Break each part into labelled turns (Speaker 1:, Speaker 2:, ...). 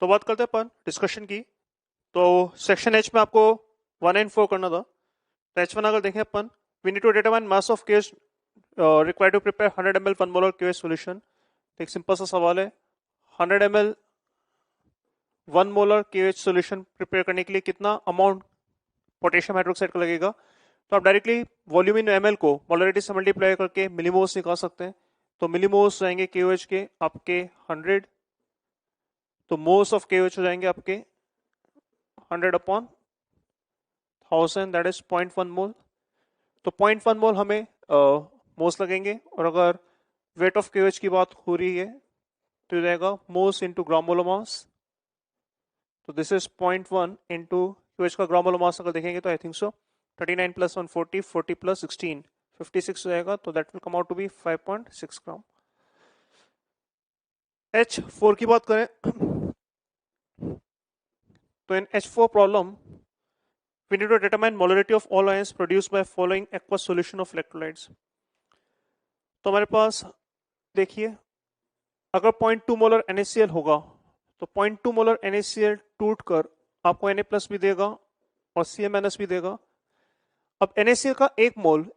Speaker 1: तो बात करते हैं अपन डिस्कशन की। तो सेक्शन एच में आपको 1 एंड 4 करना था। तो एच वन अगर देखें अपन, we need to determine mass of case required to prepare 100 ml 1 molar case solution. एक सिंपल सा सवाल है, 100 ml 1 molar KH solution prepare करने के लिए कितना अमाउंट पोटेशियम हाइड्रोक्साइड का लगेगा। तो आप डायरेक्टली वॉल्यूम इन ml को मोलरिटी से मल्टीप्लाई करके मिलीमोल्स निकाल सकते हैं। तो मिलीमोल्स जाएंगे केओएच के आपके 100, तो मोल्स ऑफ केओएच हो जाएंगे आपके 100 अपॉन 1000, दैट इज 0.1 मोल। तो 0.1 मोल हमें मोल्स लगेंगे, और अगर वेट ऑफ केओएच की बात हो रही है तो ये जाएगा मोल्स इंटू ग्राम मोलर मास। तो दिस इज 0.1 इंटू केओएच का ग्राम मोलर मास अगर देखेंगे तो I think so 39 plus 140, 40 plus 16, 56 हो जाएगा। तो that will come out to be 5.6 gram. H4 की बात करें तो in H4 problem we need to determine molarity of all ions produced by following aqueous solution of electrolytes। तो हमारे पास देखिए, अगर 0.2 मोलर NaCl होगा तो 0.2 मोलर NaCl टूट कर आपको Na प्लस भी देगा और CmNs भी देगा। अब NaCl का एक मोल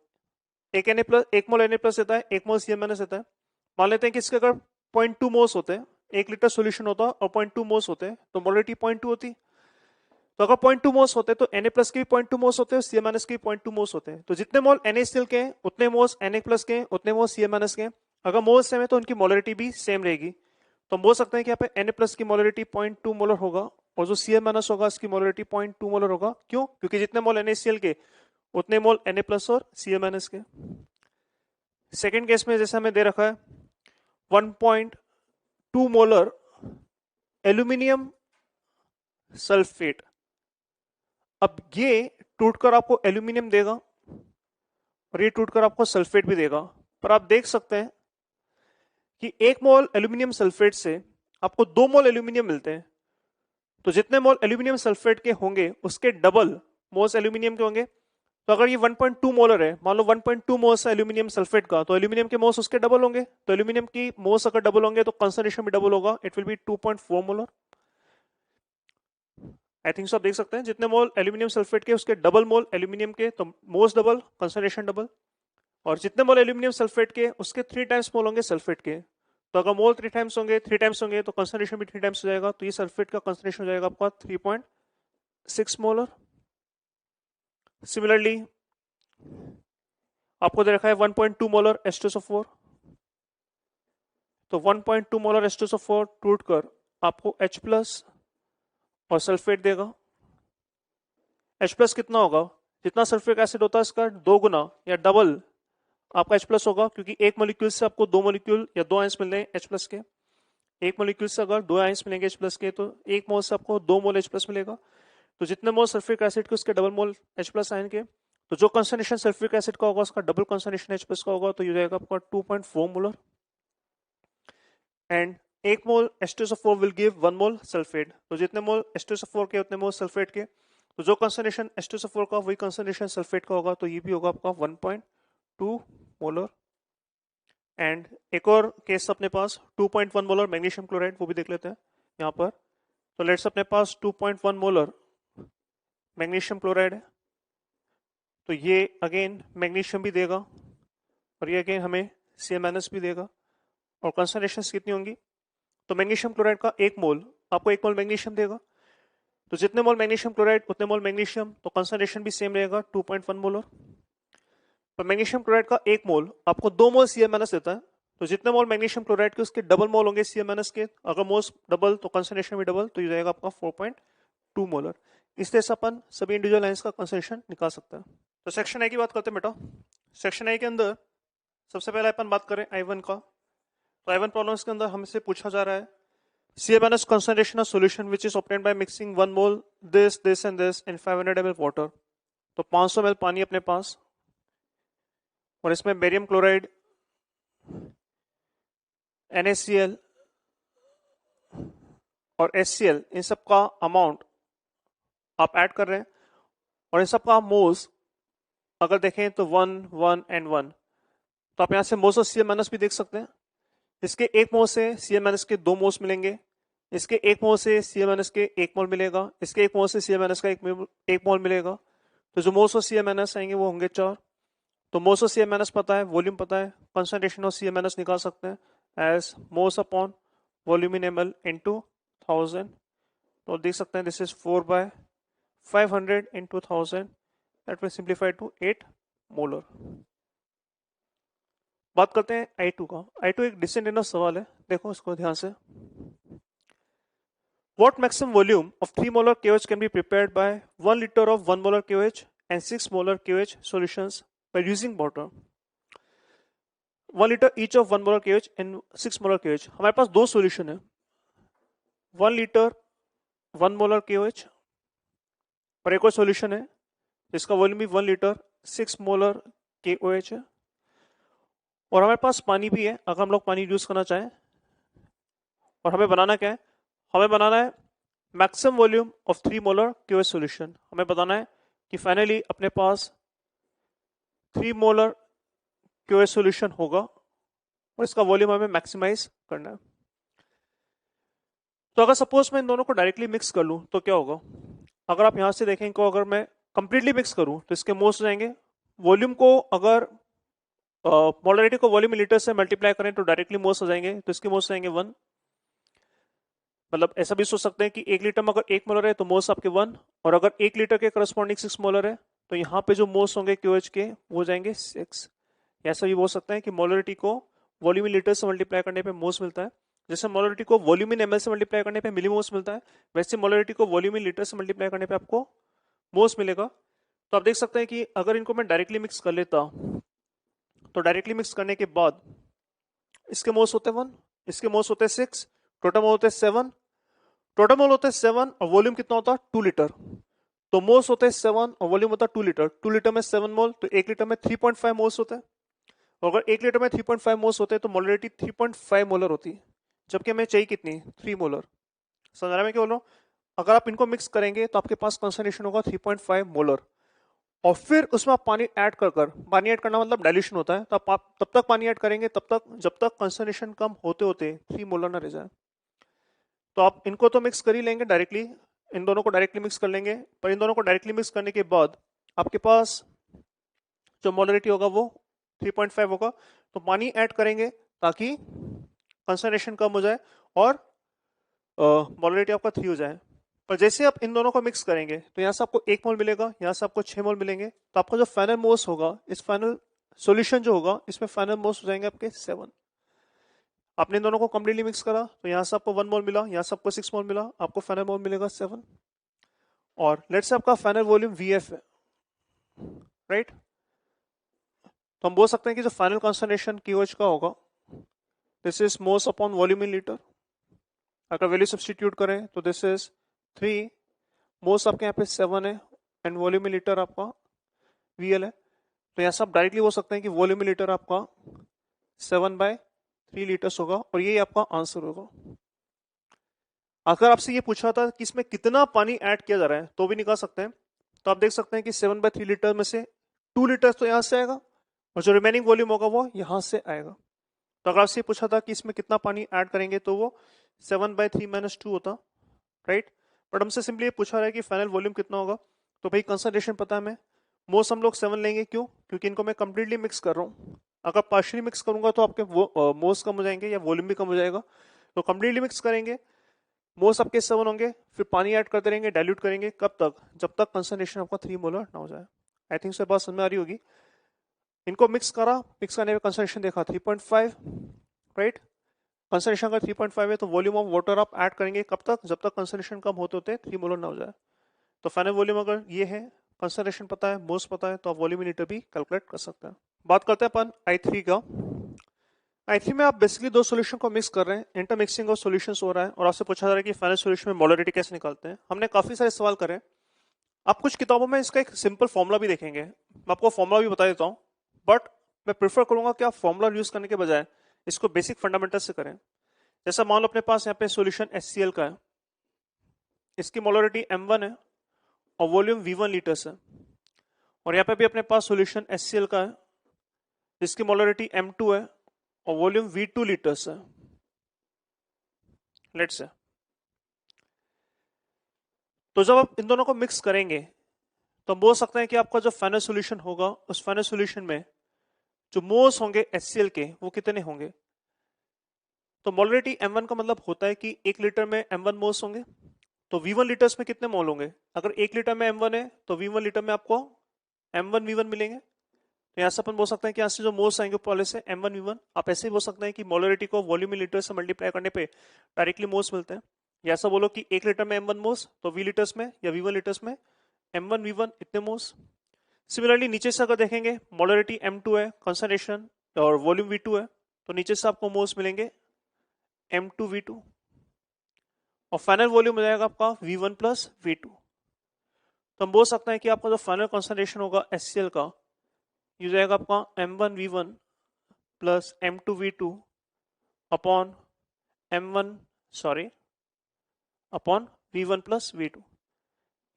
Speaker 1: एक मोल Na प्लस देता है, एक मोल CmNs देता है। मान लेते हैं कि इसके अगर 0.2 मोल्स होते हैं, 1 लीटर सोल्यूशन होता और 0.2 मोल्स होते हैं, तो मोलरिटी 0.2 होती। तो अगर 0.2 मोल्स होते तो Na प्लस के भी 0.2 मोल्स होते हैं, CmNs के भी 0.2 मोल्स होते हैं। तो जितने मोल NaCl के हैं उतने मोल्स Na प्लस के हैं, उतने मोल्स CmNs के हैं। अगर मोल्स सेम है तो उनकी मोलरिटी भी सेम रहेगी। तो हम बोल सकते हैं कि यहाँ पे Na प्लस की मोलरिटी 0.2 मोलर होगा और जो CmNs होगा इसकी मोलरिटी 0.2 मोलर होगा। क्यों? क्योंकि जितने मोल NaCl के उतने मोल Na प्लस और CmNs के। सेकेंड केस में जैसे हमें दे रखा है 1.2 मोलर एल्यूमिनियम सल्फेट। अब ये टूटकर आपको एल्यूमिनियम देगा और ये टूटकर आपको सल्फेट भी देगा। पर आप देख सकते हैं कि 1 मोल एल्यूमिनियम सल्फेट से आपको 2 मोल एल्यूमिनियम मिलते हैं। तो जितने मोल एल्यूमिनियम सल्फेट के होंगे उसके डबल मोल्स एल्यूमिनियम के होंगे। तो अगर ये 1.2 मोलर है, मान लो 1.2 मोल्स है एल्यूमिनियम सल्फेट का, तो एल्यूमिनियम के मोल्स उसके डबल होंगे। तो एल्यूमिनियम की मोल्स अगर डबल होंगे तो कंसंट्रेशन भी डबल होगा, it will B 2.4 molar. I think सो आप देख सकते हैं जितने मोल एल्यूमिनियम सल्फेट के उसके डबल मोल एल्यूमिनियम के, तो मोल्स डबल कंसंट्रेशन डबल। और जितने मोल एल्यूमिनियम सल्फेट के उसके 3 टाइम्स मोल होंगे सल्फेट के। तो अगर मोल 3 टाइम्स होंगे तो कंसंट्रेशन भी 3 टाइम्स हो जाएगा। तो ये सल्फेट का कंसंट्रेशन हो जाएगा आपका 3.6 मोलर। सिमिलरली आपको दे रखा है 1.2 मोलर H2SO4। तो 1.2 मोलर H2SO4 टूटकर आपको H प्लस और सल्फेट देगा। H प्लस कितना होगा? जितना सल्फ्यूरिक एसिड होता है इसका 2 गुना या डबल आपका H प्लस होगा, क्योंकि एक मॉलिक्यूल से आपको 2 मॉलिक्यूल या 2 आयंस मिल रहे हैं H प्लस के। एक मॉलिक्यूल से अगर 2 आयंस मिलेंगे H प्लस के, तो एक मोल से आपको 2 मोल H प्लस मिलेगा। तो जितने मोल सल्फ्यूरिक एसिड के उसके डबल मोल H प्लस आयन के। तो जो कंसंट्रेशन सल्फ्यूरिक एसिड का होगा उसका डबल कंसंट्रेशन H प्लस का होगा, तो ये जाएगा आपका 2.4 molar. And 1 mole H2SO4 will give 1 mole sulphate. तो जितने मोल H2SO4 के उतने मोल सल्फेट के। तो जो कंसंट्रेशन H2SO4 का वही कंसंट्रेशन सल्फेट का होगा, तो ये भी होगा आपका 1.2 मोलर। एंड एक और केस अपने पास 2.1 मोलर मैग्नीशियम क्लोराइड, वो भी देख लेते हैं यहाँ पर। तो लेट्स अपने पास 2.1 मोलर मैग्नीशियम क्लोराइड है। तो ये अगेन मैग्नीशियम भी देगा और ये अगेन हमें CmNs भी देगा। और कंसंट्रेशन कितनी होंगी? तो मैग्नीशियम क्लोराइड का 1 मोल आपको 1 मोल मैग्नीशियम देगा। तो जितने मोल मैग्नीशियम क्लोराइड उतने मोल मैग्नीशियम, तो कंसंट्रेशन भी सेम रहेगा 2.1 मोलर। पर मैग्नीशियम क्लोराइड का 1 मोल आपको 2 मोल CmNs देता है। तो जितने मोल मैग्नीशियम क्लोराइड के उसके डबल मोल होंगे CmNs के। अगर मोल्स डबल तो कंसंट्रेशन भी डबल, तो ये जाएगा आपका 4.2 मोलर। इस तरह से अपन सभी इंडिविजुअल आयंस का कंसंट्रेशन निकाल सकते हैं। तो सेक्शन ए की बात करते हैं बेटा। सेक्शन ए के अंदर सबसे पहले अपन बात करें I1 का। तो I1 प्रॉब्लम्स के अंदर हमसे पूछा जा रहा है CmNs concentration of solution which is obtained by mixing 1 mole this and this in 500 ml water। तो 500 ml पानी अपने पास, और इसमें बेरियम क्लोराइड, NaCl और HCl, इन सब का अमाउंट आप ऐड कर रहे हैं। और इन सब का मोल्स अगर देखें तो 1 1 एंड 1। तो आप यहां से मोल्स ऑफ CmNs भी देख सकते हैं। इसके 1 मोल से CmNs के 2 मोल्स मिलेंगे, इसके 1 मोल से Cl- के 1 मोल मिलेगा, इसके 1 मोल से Cl- का 1 मोल मिलेगा, तो जो मोल्स ऑफ Cl- आएंगे वो होंगे 4। तो मोल्स ऑफ Cl- पता है, वॉल्यूम पता है, कंसंट्रेशन ऑफ Cl- निकाल सकते हैं as moles upon volume in ml into 1000। तो देख सकते हैं this is 4/500 into 1000, that will simplify to 8 molar. बात करते हैं I2 का। I2 एक डिसेंट इनफ सवाल है, देखो इसको ध्यान से। What maximum volume of 3 molar KOH can be prepared by 1 liter of 1 molar KOH and 6 molar KOH solutions by using water? 1 liter each of 1 molar KOH and 6 molar KOH। हमारे पास दो solution है, 1 litre 1 molar KOH और एक और solution है जिसका volume भी 1 litre 6 molar KOH है। और हमारे पास पानी भी है अगर हम लोग पानी यूज करना चाहें। और हमें बनाना क्या है, हमें बनाना है maximum volume of 3 molar KOH solution. हमें बताना है कि फाइनली अपने पास 3 मोलर KOH सॉल्यूशन होगा और इसका वॉल्यूम हमें मैक्सिमाइज करना है। तो अगर सपोज मैं इन दोनों को डायरेक्टली मिक्स कर लूं तो क्या होगा, अगर आप यहां से देखें इनको, अगर मैं कंप्लीटली मिक्स करूं तो इसके मोल्स हो जाएंगे। वॉल्यूम को अगर मोलरिटी को वॉल्यूम लीटर से मल्टीप्लाई करें तो डायरेक्टली मोल्स हो जाएंगे, तो इसके मोल्स हो जाएंगे 1। मतलब ऐसा भी सोच सकते हैं कि 1 लीटर में अगर 1 मोलर है तो मोल्स आपके 1, और अगर 1 लीटर के करस्पॉन्डिंग 6 मोलर है तो यहाँ पे जो मोल्स होंगे KOH के वो हो जाएंगे 6। ऐसा भी बोल सकते हैं कि मोलरिटी को वॉल्यूम इन लीटर से मल्टीप्लाई करने पे मोल्स मिलता है, जैसे मोलरिटी को वॉल्यूम इन ml से मल्टीप्लाई करने पे मिलीमोल्स मिलता है, वैसे मोलरिटी को वॉल्यूम इन लीटर से मल्टीप्लाई करने पे आपको मोल्स मिलेगा। तो आप देख सकते हैं कि अगर इनको मैं डायरेक्टली मिक्स कर लेता तो डायरेक्टली मिक्स करने के बाद इसके मोल्स होते हैं 1, इसके मोल्स होते हैं 6, टोटल मोल होते हैं 7, टोटल मोल होते हैं 7 और वॉल्यूम कितना होता है 2 लीटर। तो मोल्स होते हैं 7 और वॉल्यूम होता है 2 लीटर। 2 लीटर में 7 मोल तो 1 लीटर में 3.5 मोल्स होते हैं। और अगर 1 लीटर में 3.5 मोल्स होते हैं तो मोलरिटी 3.5 मोलर होती है, जबकि हमें चाहिए कितनी 3 मोलर। समझ रहा है मैं क्या बोल रहा हूँ? अगर आप इनको मिक्स करेंगे तो आपके पास कंसंट्रेशन होगा 3.5 मोलर, और फिर उसमें आप पानी ऐड कर पानी ऐड करना मतलब डाइल्यूशन होता है, तो आप तब तक पानी ऐड करेंगे तब तक जब तक कंसंट्रेशन कम होते होते 3 मोलर ना रह जाए। तो आप इनको तो मिक्स कर ही लेंगे डायरेक्टली, इन दोनों को डायरेक्टली मिक्स कर लेंगे, पर इन दोनों को डायरेक्टली मिक्स करने के बाद आपके पास जो मोलरिटी होगा वो 3.5 होगा। तो पानी ऐड करेंगे ताकि कंसंट्रेशन कम हो जाए और मोलरिटी आपका 3 हो जाए। पर जैसे आप इन दोनों को मिक्स करेंगे तो यहाँ से आपको 1 मोल मिलेगा, यहाँ से आपको 6 मोल मिलेंगे, तो आपका जो फाइनल मोल्स होगा, इस फाइनल सॉल्यूशन जो होगा इसमें फाइनल मोल्स हो जाएंगे आपके 7। आपने इन दोनों को कंप्लीटली मिक्स करा तो यहाँ से आपको 1 मोल मिला, यहाँ से आपको 6 मोल मिला, आपको फाइनल मोल मिलेगा 7। और लेट्स से आपका फाइनल वॉल्यूम VF है, राइट। तो हम बोल सकते हैं कि जो फाइनल कंसंट्रेशन KOH का होगा this is moles upon volume in litre. अगर वैल्यू सब्स्टिट्यूट करें तो दिस इज 3, मोल्स आपके यहाँ पे 7 है एंड वॉल्यूम इन लीटर आपका VL है। तो यहाँ से आप डायरेक्टली बोल सकते हैं कि वॉल्यूम इन लीटर आपका 7/3 लीटर्स होगा और यही आपका आंसर होगा। अगर आपसे ये पूछा था कि इसमें कितना पानी ऐड किया जा रहा है तो भी निकाल सकते हैं। तो आप देख सकते हैं कि 7/3 लीटर में से 2 लीटर तो यहाँ से आएगा और जो रिमेनिंग वॉल्यूम होगा वो यहाँ से आएगा। तो अगर आपसे पूछा था कि इसमें कितना पानी ऐड करेंगे तो वो 7/3 - 2 होता, राइट। बट हमसे सिंपली ये पूछा रहा है कि फाइनल वॉल्यूम कितना होगा, तो भाई कंसंट्रेशन पता है हमें, मोल्स हम लोग 7 लेंगे, क्यों, क्योंकि इनको मैं कंप्लीटली मिक्स कर रहा हूँ। अगर पार्शियली मिक्स करूंगा तो आपके मोल्स कम हो जाएंगे या वॉल्यूम भी कम हो जाएगा। तो कंप्लीटली मिक्स करेंगे, मोल्स आपके 7 होंगे, फिर पानी ऐड करते रहेंगे, डाइल्यूट करेंगे, कब तक, जब तक कंसंट्रेशन आपका 3 मोलर ना हो जाए। आई थिंक से बात समझ में आ रही होगी। इनको मिक्स करा, मिक्स करने में कंसंट्रेशन देखा 3.5, राइट। कंसंट्रेशन अगर 3.5 है तो वॉल्यूम ऑफ वाटर आप ऐड करेंगे कब तक, जब तक कंसंट्रेशन कम होते होते 3 मोलर ना हो जाए। तो फाइनल वॉल्यूम अगर ये है, कंसंट्रेशन पता है, मोल्स पता है, तो आप वॉल्यूम इन लीटर भी कैलकुलेट कर सकते हैं। बात करते हैं अपन I3 का। I3 में आप बेसिकली दो सॉल्यूशन को मिक्स कर रहे हैं, इंटरमिक्सिंग और सॉल्यूशंस हो रहा है और आपसे पूछा जा रहा है कि फाइनल सॉल्यूशन में मोलरिटी कैसे निकालते हैं। हमने काफी सारे सवाल करे, आप कुछ किताबों में इसका एक सिंपल फॉर्मूला भी देखेंगे, मैं आपको फॉर्मूला भी बता देता हूँ, बट मैं प्रेफर करूंगा कि आप फॉर्मूला यूज करने के बजाय इसको बेसिक फंडामेंटल से करें। जैसा मान लो अपने पास यहाँ पे सॉल्यूशन HCl का है, इसकी मोलरिटी M1 है और वॉल्यूम V1 लीटर्स है, और यहाँ पे भी अपने पास सॉल्यूशन HCl का है जिसकी मोलरिटी M2 है और वॉल्यूम V2 लीटर्स है, लेट्स से। तो जब आप इन दोनों को मिक्स करेंगे तो हम बोल सकते हैं कि आपका जो फाइनल सॉल्यूशन होगा उस फाइनल सॉल्यूशन में जो मोल्स होंगे HCl के वो कितने होंगे। तो मोलरिटी M1 का मतलब होता है कि 1 लीटर में M1 मोल्स होंगे। तो V1 लीटर्स में कितने मोल होंगे? अगर 1 लीटर में M1 है तो V1 लीटर में आपको M1 V1 मिलेंगे। तो यहाँ से अपन बोल सकते हैं कि यहाँ से जो मोल्स आएंगे पहले से M1 V1। आप ऐसे ही बोल सकते हैं कि मोलरिटी को वॉल्यूम इन लीटर से मल्टीप्लाई करने पे डायरेक्टली मोल्स मिलते हैं। या ऐसा बोलो कि 1 लीटर में M1 मोल्स तो V लीटर्स में या V1 लीटर्स में M1 V1 इतने मोल्स। सिमिलरली नीचे से अगर देखेंगे मोलरिटी M2 है, कंसंट्रेशन और वॉल्यूम V2 है, तो नीचे से आपको मोल्स मिलेंगे M2 V2 और फाइनल वॉल्यूम हो जाएगा आपका V1 प्लस V2। तो हम बोल सकते हैं कि आपका जो फाइनल कंसंट्रेशन होगा HCl का ये हो जाएगा आपका M1 V1 plus M2 V2 upon upon V1 plus V2।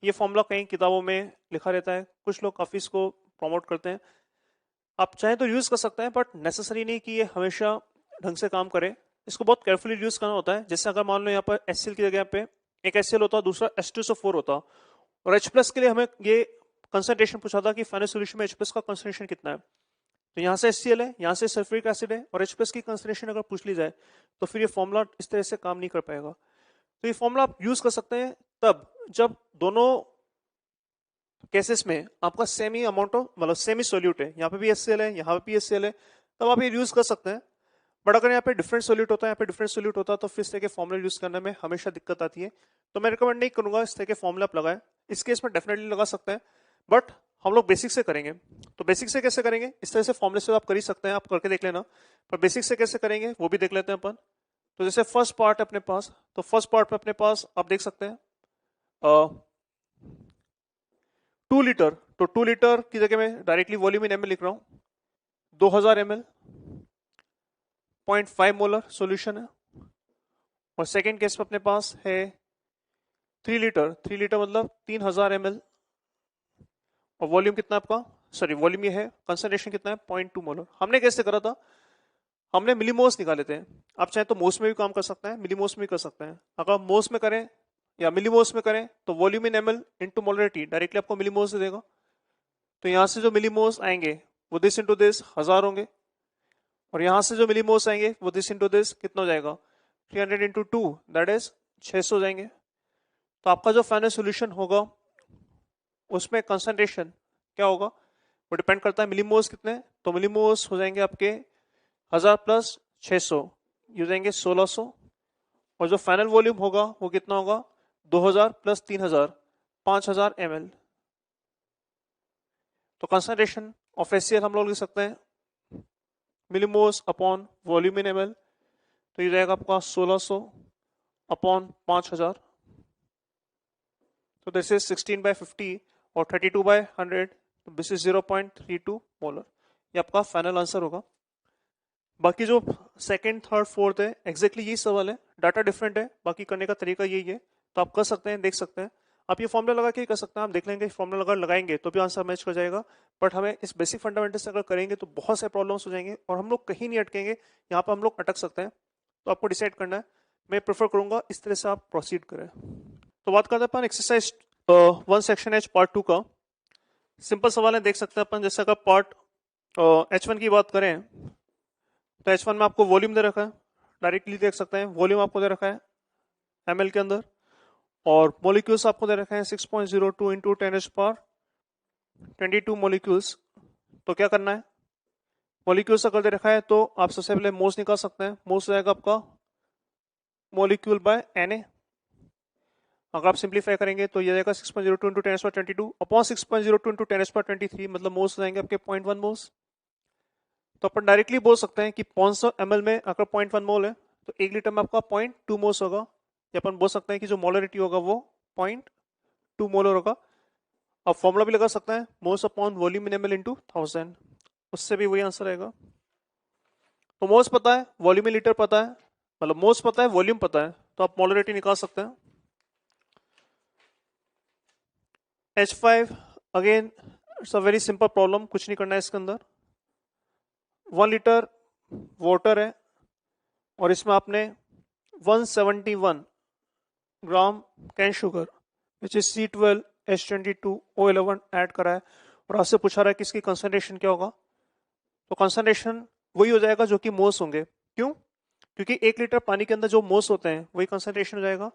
Speaker 1: ये फॉर्मूला कई किताबों में लिखा रहता है, कुछ लोग काफ़ी इसको प्रमोट करते हैं। आप चाहें तो यूज़ कर सकते हैं बट नेसेसरी नहीं कि ये हमेशा ढंग से काम करे। इसको बहुत केयरफुली यूज़ करना होता है। जैसे अगर मान लो यहाँ पर HCl की जगह पे एक HCl होता दूसरा H2SO4 होता और H प्लस के लिए हमें ये कंसंट्रेशन पूछा था कि फाइनल सॉल्यूशन में H प्लस का कंसंट्रेशन कितना है। तो यहाँ से HCl है, यहाँ से सल्फ्यूरिक एसिड है और H प्लस की कंसंट्रेशन अगर पूछ ली जाए तो फिर ये फॉर्मूला इस तरह से काम नहीं कर पाएगा। तो ये फॉर्मूला आप यूज़ कर सकते हैं तब जब दोनों केसेस में आपका सेमी अमाउंट ऑफ मतलब सेमी सोल्यूट है, यहाँ पे भी HCl है, यहाँ पे भी HCl है, तब आप ये यूज़ कर सकते हैं। बट अगर यहाँ पे डिफरेंट सोल्यूट होता है, यहाँ पे डिफरेंट सोल्यूट होता है तो फिर इस तरह के फॉर्मूला यूज़ करने में हमेशा दिक्कत आती है। तो मैं रिकमेंड नहीं करूँगा इस तरह के फॉर्मूला आप लगाएं। इस केस में डेफिनेटली लगा सकते हैं बट हम लोग बेसिक से करेंगे। तो बेसिक से कैसे करेंगे? इस तरह से फॉर्मूले से आप कर ही सकते हैं, आप करके देख लेना, पर बेसिक से कैसे करेंगे वो भी देख लेते हैं अपन। तो जैसे फर्स्ट पार्ट अपने पास, तो फर्स्ट पार्ट में अपने पास आप देख सकते हैं 2 लीटर, तो 2 लीटर की जगह मैं डायरेक्टली वॉल्यूम इन ml लिख रहा हूँ। 2000 ml 0.5 मोलर सॉल्यूशन है। और सेकेंड केस में अपने पास है 3 लीटर, 3 लीटर मतलब 3000 ml और वॉल्यूम कितना आपका, सॉरी वॉल्यूम ये है, कंसंट्रेशन कितना है 0.2 मोलर। हमने कैसे करा था, हमने मिलीमोल्स निकाले थे। आप चाहे तो मोल्स में भी काम कर सकते हैं, मिलीमोल्स में भी कर सकते हैं। अगर मोल्स में करें या मिलीमोल्स में करें तो volume in ml into molarity directly आपको मिलीमोल्स दे देगा। तो यहाँ से जो मिलीमोल्स आएंगे वो दिस इंटू दिस 1000 होंगे और यहाँ से जो मिलीमोल्स आएंगे वो दिस इंटू दिस कितना हो जाएगा 300 इंटू 2 दैट इज 600 जाएंगे। तो आपका जो फाइनल सॉल्यूशन होगा उसमें कंसंट्रेशन क्या होगा वो डिपेंड करता है मिलीमोल्स कितने। तो मिलीमोल्स हो जाएंगे आपके 1000 प्लस 600 ये हो जाएंगे 1600 और जो फाइनल वॉल्यूम होगा वो कितना होगा 2000 प्लस 3000 5000 ml। तो कंसंट्रेशन ऑफ HCl हम लोग लिख सकते हैं millimoles upon volume in ml। तो ये जाएगा आपका 1600 अपॉन 5000। तो दिस इज 16/50 और 32/100, तो दिस इज 0.32 मोलर। ये आपका फाइनल आंसर होगा। बाकी जो सेकंड, थर्ड, फोर्थ है एग्जैक्टली यही सवाल है, डाटा डिफरेंट है, बाकी करने का तरीका यही है। तो आप कर सकते हैं, देख सकते हैं। आप ये फॉर्मूला लगा के ही कर सकते हैं, आप देख लेंगे फॉर्मूला अगर लगाएंगे तो भी आंसर मैच कर जाएगा। बट हमें इस बेसिक फंडामेंटल से अगर करेंगे तो बहुत से प्रॉब्लम्स हो जाएंगे और हम लोग कहीं नहीं अटकेंगे, यहाँ पर हम लोग अटक सकते हैं। तो आपको डिसाइड करना है। मैं प्रेफर करूंगा इस तरह से आप प्रोसीड करें। तो बात करते हैं अपन एक्सरसाइज 1 सेक्शन H पार्ट 2 का। सिंपल सवाल है, देख सकते हैं अपन। जैसे अगर पार्ट H1 की बात करें तो H1 में आपको वॉल्यूम दे रखा है, डायरेक्टली देख सकते हैं वॉल्यूम आपको दे रखा है ml के अंदर और मॉलिक्यूल्स आपको दे रखा है 6.02 इंटू 10⁻22 मॉलिक्यूल्स। तो क्या करना है, मॉलिक्यूल्स अगर दे रखा है तो आप सबसे पहले मोल्स निकाल सकते हैं। मोल्स जाएगा आपका मॉलिक्यूल बाय Na। अगर आप सिंप्लीफाई करेंगे तो ये जाएगा 6.02 इंटू 10⁻22 अपॉन 6.02 इंटू 10⁻23 मतलब मोल्स जाएंगे आपके 0.1 मोल्स। तो अपन डायरेक्टली बोल सकते हैं कि 500 ml में अगर 0.1 मोल है तो 1 लीटर में आपका 0.2 मोल्स होगा। या अपन बोल सकते हैं कि जो मोलरिटी होगा वो 0.2 मोलर होगा। अब फॉर्मूला भी लगा सकते हैं moles upon volume in ml into 1000, उससे भी वही आंसर आएगा। तो मोल्स पता है, वॉल्यूम इन लीटर पता है, मतलब मोल्स पता है, वॉल्यूम पता है, तो आप मोलरिटी निकाल सकते हैं। H5 again it's a very simple problem, कुछ नहीं करना है इसके अंदर। 1 लीटर वाटर है और इसमें आपने 171 gram cane sugar which is C12H22O11 add करा है और आपसे पूछा रहा है कि इसकी कंसंट्रेशन क्या होगा। तो कंसंट्रेशन वही हो जाएगा जो कि मोल्स होंगे। क्यों? क्योंकि 1 लीटर पानी के अंदर जो मोल्स होते हैं वही कंसंट्रेशन हो जाएगा।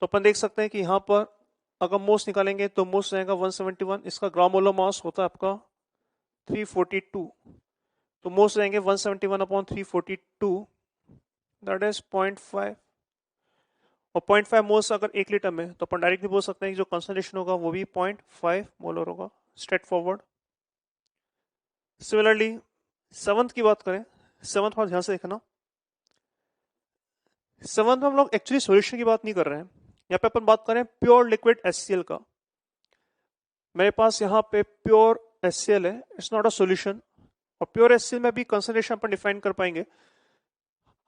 Speaker 1: तो अपन देख सकते हैं कि यहाँ पर अगर मोल्स निकालेंगे तो मोल्स जाएगा 171, इसका ग्राम मोलर मास होता है आपका 342, तो मोल्स जाएंगे 171/342, दैट इज 0.5, और 0.5 मोल्स अगर 1 लीटर में, तो अपन डायरेक्टली बोल सकते हैं कि जो कंसंट्रेशन होगा वो भी 0.5 मोलर होगा, स्ट्रेट फॉरवर्ड। सिमिलरली सेवंथ की बात करें, सेवंथ में ध्यान से देखना, सेवंथ में हम लोग एक्चुअली सॉल्यूशन की बात नहीं कर रहे हैं, यहाँ पे अपन बात करें प्योर लिक्विड HCl का। मेरे पास यहाँ पे प्योर HCl है, इट्स नॉट अ सॉल्यूशन, और प्योर HCl में भी कंसंट्रेशन अपन डिफाइन कर पाएंगे।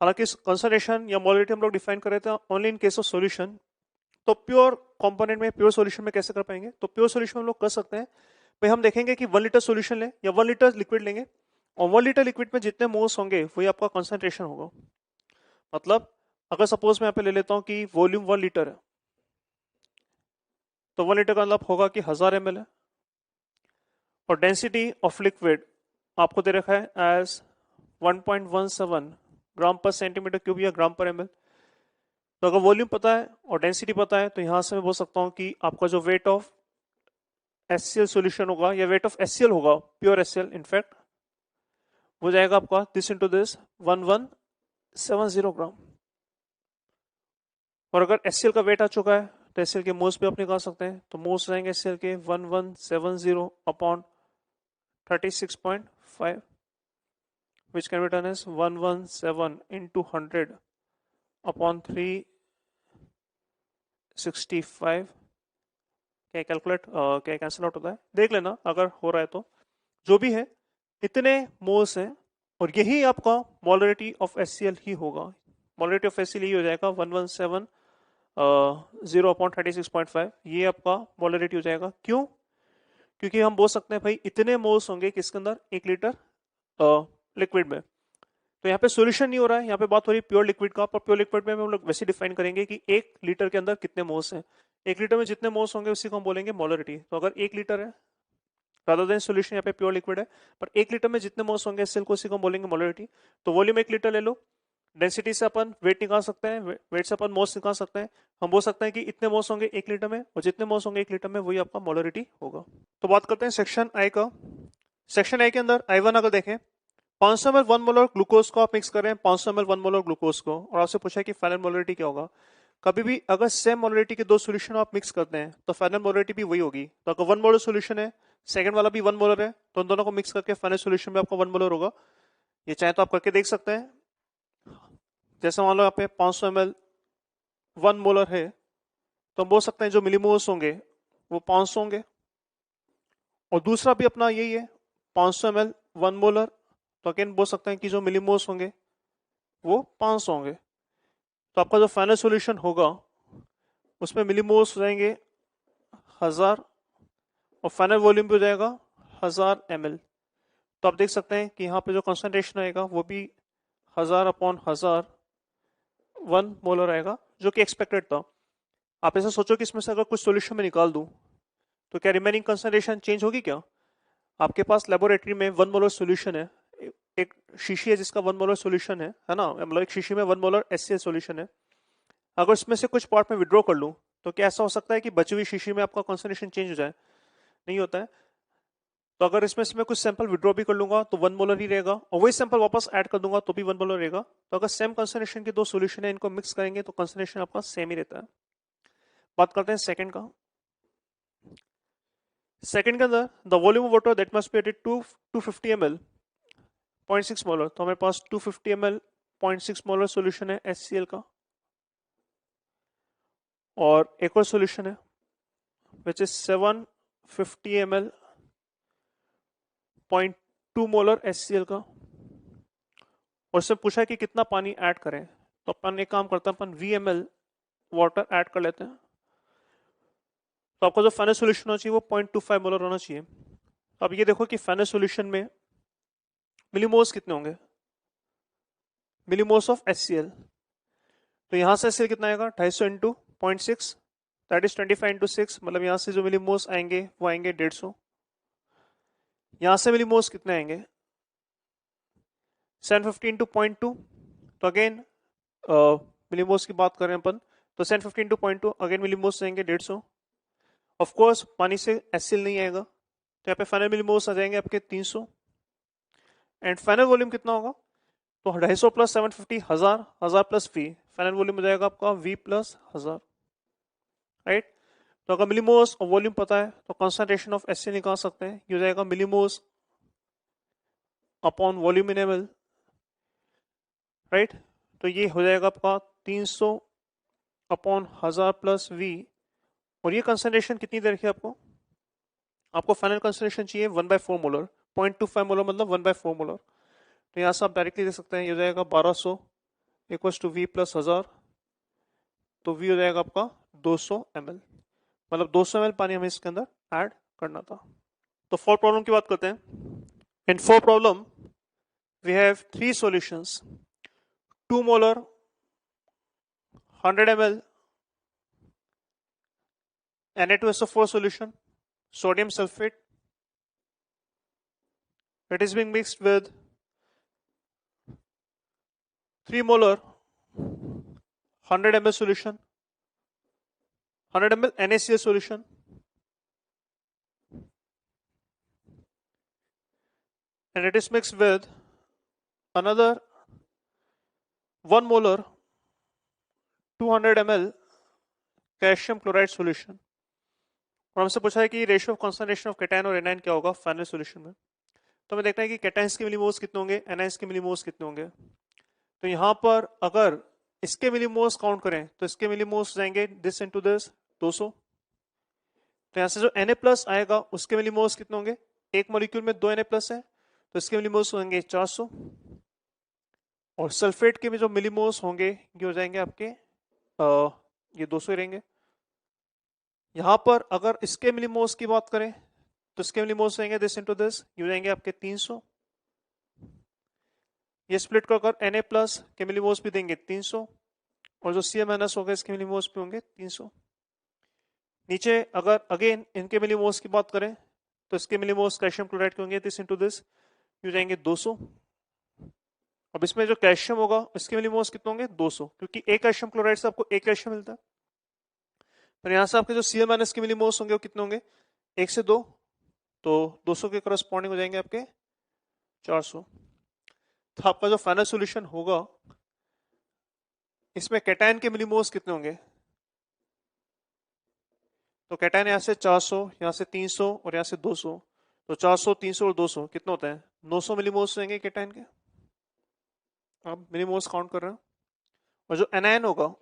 Speaker 1: हालांकि कंसंट्रेशन या मोलरिटी हम लोग डिफाइन कर रहे थे only in case of solution, तो प्योर कंपोनेंट में, प्योर सॉल्यूशन में कैसे कर पाएंगे? तो प्योर सॉल्यूशन हम लोग कर सकते हैं भाई, हम देखेंगे कि 1 लीटर सॉल्यूशन लें या 1 लीटर लिक्विड लेंगे, और 1 लीटर लिक्विड में जितने मोल्स होंगे वही आपका कंसंट्रेशन होगा। मतलब अगर सपोज मैं यहाँ पे ले लेता हूँ कि वॉल्यूम 1 लीटर है, तो 1 लीटर का मतलब होगा कि 1000 ml है, और डेंसिटी ऑफ लिक्विड आपको दे रखा है एज 1.17 ग्राम पर सेंटीमीटर क्यूब या ग्राम पर ml। तो अगर वॉल्यूम पता है और डेंसिटी पता है, तो यहां से मैं बोल सकता हूं कि आपका जो वेट ऑफ HCl सॉल्यूशन होगा या वेट ऑफ HCl होगा, प्योर HCl इनफैक्ट, वो जाएगा आपका दिस इनटू दिस 1170 ग्राम। और अगर HCl का वेट आ चुका है तो HCl के मोल्स भी आप निकाल सकते हैं, तो मोल्स रहेंगे HCl के 1170 upon 36.5, which can be done as 117 into 100 upon 365। क्या कैलकुलेट क्या कैंसिल आउट होता है देख लेना अगर हो रहा है तो। जो भी है इतने मोल्स हैं, और यही आपका मोलरिटी ऑफ HCl ही होगा। मोलरिटी ऑफ HCl ही हो जाएगा 117 अपॉन 36.5, ये आपका मोलरिटी हो जाएगा। क्यों? क्योंकि हम बोल सकते हैं भाई इतने मोल्स होंगे किसके अंदर, 1 लीटर लिक्विड में। तो यहाँ पे सॉल्यूशन नहीं हो रहा है, यहाँ पे बात हो रही है प्योर लिक्विड का, पर प्योर लिक्विड में हम लोग वैसे डिफाइन करेंगे कि 1 लीटर के अंदर कितने मोल्स हैं। 1 लीटर में जितने मोल्स होंगे उसी को हम बोलेंगे मोलरिटी। तो अगर 1 लीटर है, रादर देन सॉल्यूशन यहाँ पे प्योर लिक्विड है, पर 1 लीटर में जितने मोल्स होंगे सेल को उसी को हम बोलेंगे मोलरिटी। तो वॉल्यूम 1 लीटर ले लो, डेंसिटी से अपन वेट निकाल सकते हैं, वेट से अपन मोल्स निकाल सकते हैं। हम बोल सकते हैं कि इतने मोल्स होंगे 1 लीटर में, और जितने मोल्स होंगे 1 लीटर में वही आपका मोलरिटी होगा। तो बात करते हैं सेक्शन आई का। सेक्शन आई के अंदर I1 अगर देखें, 500 ml 1 मोलर ग्लूकोज को आप मिक्स करें, 500 ml 1 मोलर ग्लूकोज को, और आपसे पूछा है कि फाइनल मोलरिटी क्या होगा। कभी भी अगर सेम मोलरिटी के दो सॉल्यूशन आप मिक्स करते हैं तो फाइनल मोलरिटी भी वही होगी। तो अगर 1 मोलर सॉल्यूशन है, सेकंड वाला भी 1 मोलर है, तो उन दोनों को मिक्स करके फाइनल सॉल्यूशन में आपका 1 मोलर होगा। ये चाहे तो आप करके देख सकते हैं। जैसे मान लो यहाँ पे 500 ml 1 मोलर है, तो हम बोल सकते हैं जो मिलीमोल्स होंगे वो 500 होंगे, और दूसरा भी अपना यही है 500 ml 1 मोलर, तो अगेन बोल सकते हैं कि जो मिलीमोल्स होंगे वो 500 होंगे। तो आपका जो फाइनल सॉल्यूशन होगा उसमें मिलीमोल्स हो जाएंगे 1000, और फाइनल वॉल्यूम भी हो जाएगा 1000 ml। तो आप देख सकते हैं कि यहाँ पे जो कंसंट्रेशन आएगा वो भी 1000/1000 1 मोलर आएगा, जो कि एक्सपेक्टेड था। आप ऐसा सोचो कि इसमें से अगर कुछ सॉल्यूशन में निकाल दूं तो क्या रिमेनिंग कंसंट्रेशन चेंज होगी क्या? आपके पास लेबोरेटरी में 1 मोलर सॉल्यूशन है, एक शीशी है जिसका 1 मोलर सॉल्यूशन है ना, मतलब एक शीशी में 1 मोलर HCl सॉल्यूशन है। अगर इसमें से कुछ पार्ट में विड्रॉ कर लूं तो क्या ऐसा हो सकता है कि बची हुई शीशी में आपका कंसंट्रेशन चेंज हो जाए? नहीं होता है। तो अगर इसमें से मैं कुछ सैंपल विड्रॉ भी कर लूंगा तो 1 मोलर ही रहेगा, और वही सैंपल वापस ऐड कर दूंगा तो भी 1 मोलर रहेगा। तो अगर सेम कंसंट्रेशन के दो सॉल्यूशन है, इनको मिक्स करेंगे तो कंसंट्रेशन आपका सेम ही रहता है। बात करते हैं सेकंड का। सेकंड के अंदर the volume of water that must be added to 250 ml 0.6 molar, तो हमारे पास 250 ml 0.6 मोलर सॉल्यूशन है HCl का, और एक और सॉल्यूशन है which is 750 ml 0.2 molar HCl का, और इससे पूछा है कि कितना पानी ऐड करें। तो अपन एक काम करते हैं, अपन VML वाटर ऐड कर लेते हैं। तो आपका जो फाइनल सॉल्यूशन होना चाहिए वो 0.25 मोलर होना चाहिए। अब ये देखो कि फाइनल सॉल्यूशन में मिलीमोल्स कितने होंगे, मिलीमोल्स ऑफ HCl। तो यहां से HCl कितना आएगा, 250 इंटू 0.6, दैट इज 25 इंटू 6, मतलब यहाँ से जो मिलीमोल्स आएंगे वो आएंगे 150। यहाँ से मिलीमोल्स कितने आएंगे 750 इंटू 0.2, तो अगेन मिलीमोल्स की बात करें अपन तो 750 इंटू 0.2 अगेन मिलीमोल्स आएंगे 150। ऑफ कोर्स पानी से एसिल नहीं आएगा, तो यहाँ पे फाइनल मिलीमोल्स आ जाएंगे आपके 300। एंड फाइनल वॉल्यूम कितना होगा, तो 250 plus 750 1000, 1000 plus V, final volume हो जाएगा आपका वी प्लस 1000, राइट। तो अगर मिलीमोल्स और वॉल्यूम पता है तो कंसंट्रेशन ऑफ एसिड निकाल सकते हैं, ये हो जाएगा millimoles upon volume in ml, right. तो ये हो जाएगा आपका 300 अपॉन 1000 प्लस वी, और ये कंसंट्रेशन कितनी दे रखी है आपको, आपको फाइनल कंसंट्रेशन चाहिए 1/4 मोलर, 0.25 मोलर मतलब 1/4 मोलर। तो यहाँ से आप डायरेक्टली देख सकते हैं, ये हो जाएगा 1200 इक्वल्स टू वी प्लस 1000, तो वी हो जाएगा आपका 200 ml, मतलब 200 ml पानी हमें इसके अंदर ऐड करना था। तो फोर प्रॉब्लम की बात करते हैं। In four problem we have 3 solutions, 2 molar 100 ml Na2SO4 solution, sodium sulfate, it is being mixed with 3 molar 100 ml solution, 100 ml NaCl solution, and it is mixed with another 1 molar 200 ml calcium chloride solution. और हमसे पूछा है कि ratio of concentration of cation और anion क्या होगा final solution में। तो हमें देखना है कि कैटायंस के मिलीमोल्स कितने होंगे, एनायंस के मिलीमोल्स कितने होंगे। तो यहाँ पर अगर इसके मिलीमोल्स काउंट करें तो इसके मिलीमोल्स जाएंगे दिस इनटू दिस 200। तो यहाँ से जो Na प्लस आएगा उसके मिलीमोल्स कितने होंगे, एक मॉलिक्यूल में 2 Na प्लस है तो इसके मिलीमोल्स होंगे 400, और सल्फेट के भी जो मिलीमोल्स होंगे ये हो जाएंगे आपके ये 200 ही रहेंगे। यहाँ पर अगर इसके मिलीमोल्स की बात करें तो इसके मिलीमोल्स रहेंगे दिस इनटू दिस, ये हो जाएंगे आपके 300। ये स्प्लिट कर Na प्लस के मिलीमोल्स भी देंगे 300, और जो Cl माइनस होगा इसके मिलीमोल्स भी होंगे 300। नीचे अगर अगेन इनके मिलीमोल्स की बात करें तो इसके मिलीमोल्स कैल्शियम क्लोराइड के होंगे दिस इनटू दिस, ये हो जाएंगे 200। अब इसमें जो कैल्शियम होगा इसके मिलीमोल्स कितने होंगे 200, क्योंकि एक कैल्शियम क्लोराइड से आपको एक कैल्शियम मिलता है। पर यहाँ से आपके जो Cl माइनस के मिलीमोल्स होंगे वो कितने होंगे 1 से 2, तो 200 के करस्पॉन्डिंग हो जाएंगे आपके 400। तो आपका जो फाइनल सॉल्यूशन होगा इसमें कैटायन के मिलीमोल्स कितने होंगे, तो कैटायन यहाँ से 400, यहाँ से 300 और यहाँ से 200, तो 400 300 और 200 कितने होते हैं 900 मिलीमोल्स रहेंगे कैटायन के। आप मिलीमोल्स काउंट कर रहे हो। और जो एनायन होगा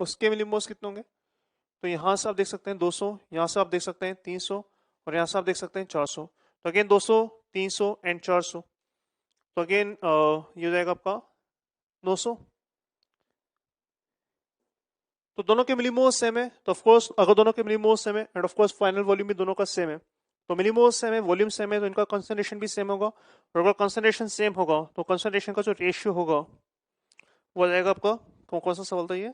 Speaker 1: उसके मिलीमोल्स कितने होंगे, तो यहाँ से आप देख सकते हैं 200, यहाँ से आप देख सकते हैं 300, और यहाँ से आप देख सकते हैं 400। तो अगेन 200 300 एंड 400, तो अगेन ये हो जाएगा आपका 900। तो दोनों के मिलीमोल्स सेम है, तो ऑफ कोर्स अगर दोनों के मिलीमोल्स सेम है end of course final volume भी दोनों का सेम है, तो मिलीमोल्स सेम है वॉल्यूम सेम है तो इनका कंसंट्रेशन भी सेम होगा। और अगर कंसंट्रेशन सेम होगा तो कंसंट्रेशन का जो रेशियो होगा वो आ जाएगा आपका, कौन सा सवाल था ये